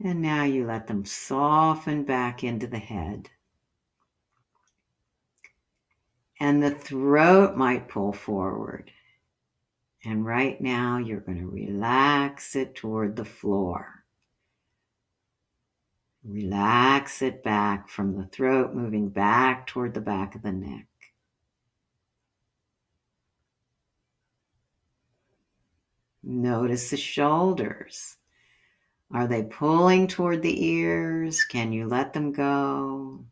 And now you let them soften back into the head. And the throat might pull forward. And right now you're going to relax it toward the floor. Relax it back from the throat, moving back toward the back of the neck. Notice the shoulders. Are they pulling toward the ears? Can you let them go?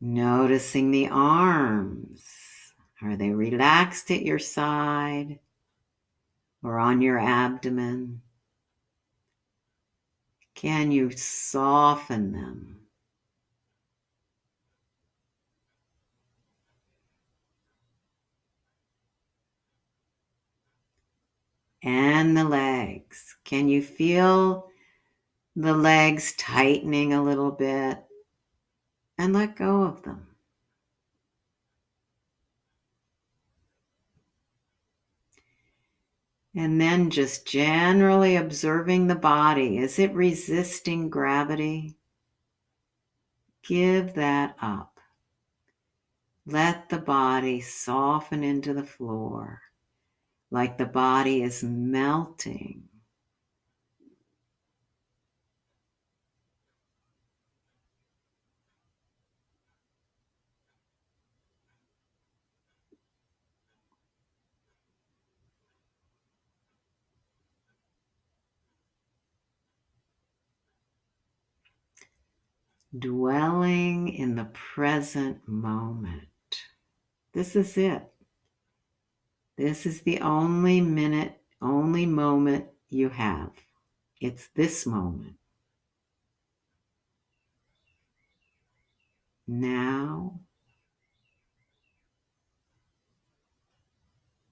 Noticing the arms. Are they relaxed at your side or on your abdomen? Can you soften them? And the legs. Can you feel the legs tightening a little bit? And let go of them. And then just generally observing the body. Is it resisting gravity? Give that up. Let the body soften into the floor, like the body is melting. Dwelling in the present moment. This is it. This is the only minute, only moment you have. It's this moment. Now,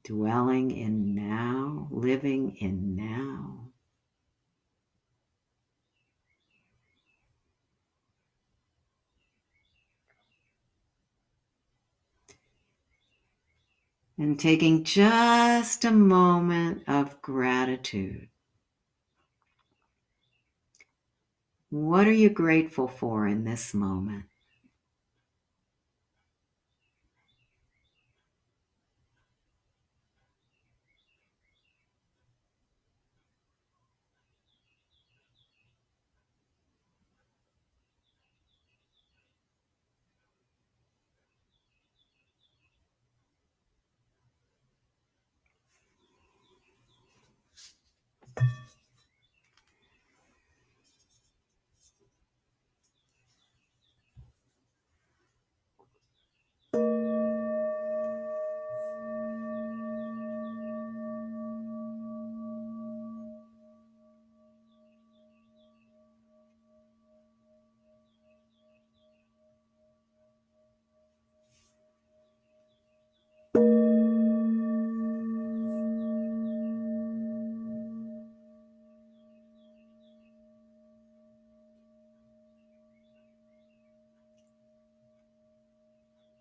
dwelling in now, living in now. And taking just a moment of gratitude. What are you grateful for in this moment?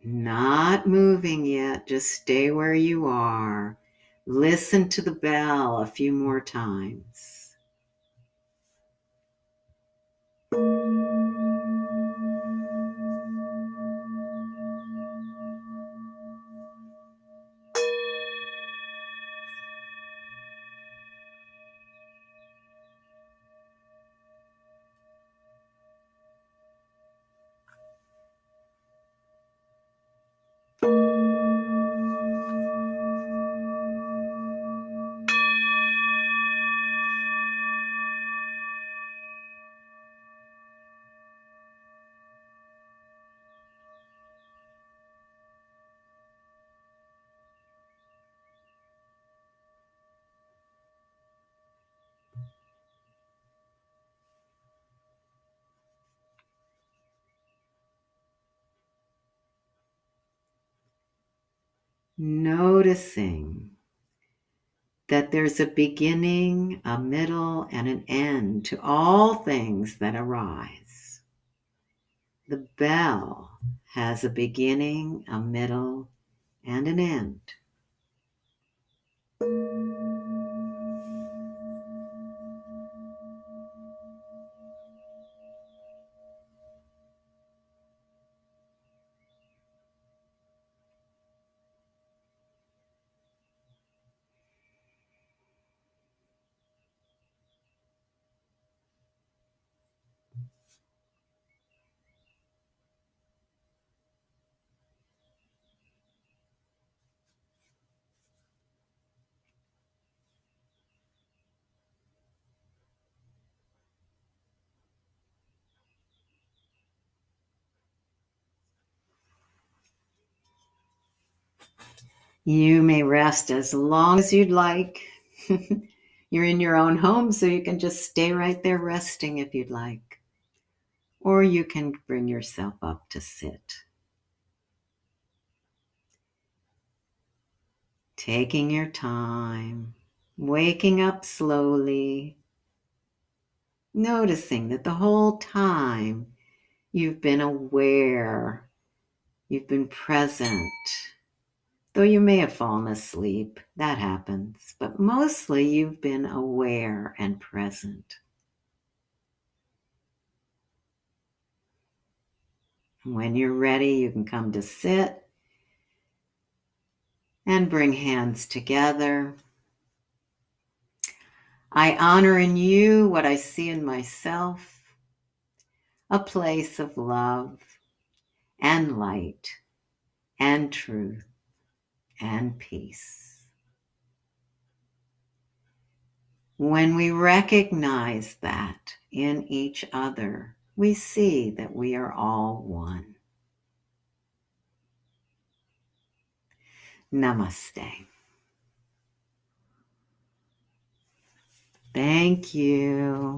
Not moving yet, just stay where you are. Listen to the bell a few more times. Noticing that there's a beginning, a middle, and an end to all things that arise. The bell has a beginning, a middle, and an end. You may rest as long as you'd like. You're in your own home, so you can just stay right there resting if you'd like. Or you can bring yourself up to sit. Taking your time, waking up slowly, noticing that the whole time you've been aware, you've been present. Though you may have fallen asleep, that happens, but mostly you've been aware and present. When you're ready, you can come to sit and bring hands together. I honor in you what I see in myself, a place of love and light and truth and peace. When we recognize that in each other, we see that we are all one. Namaste. Thank you.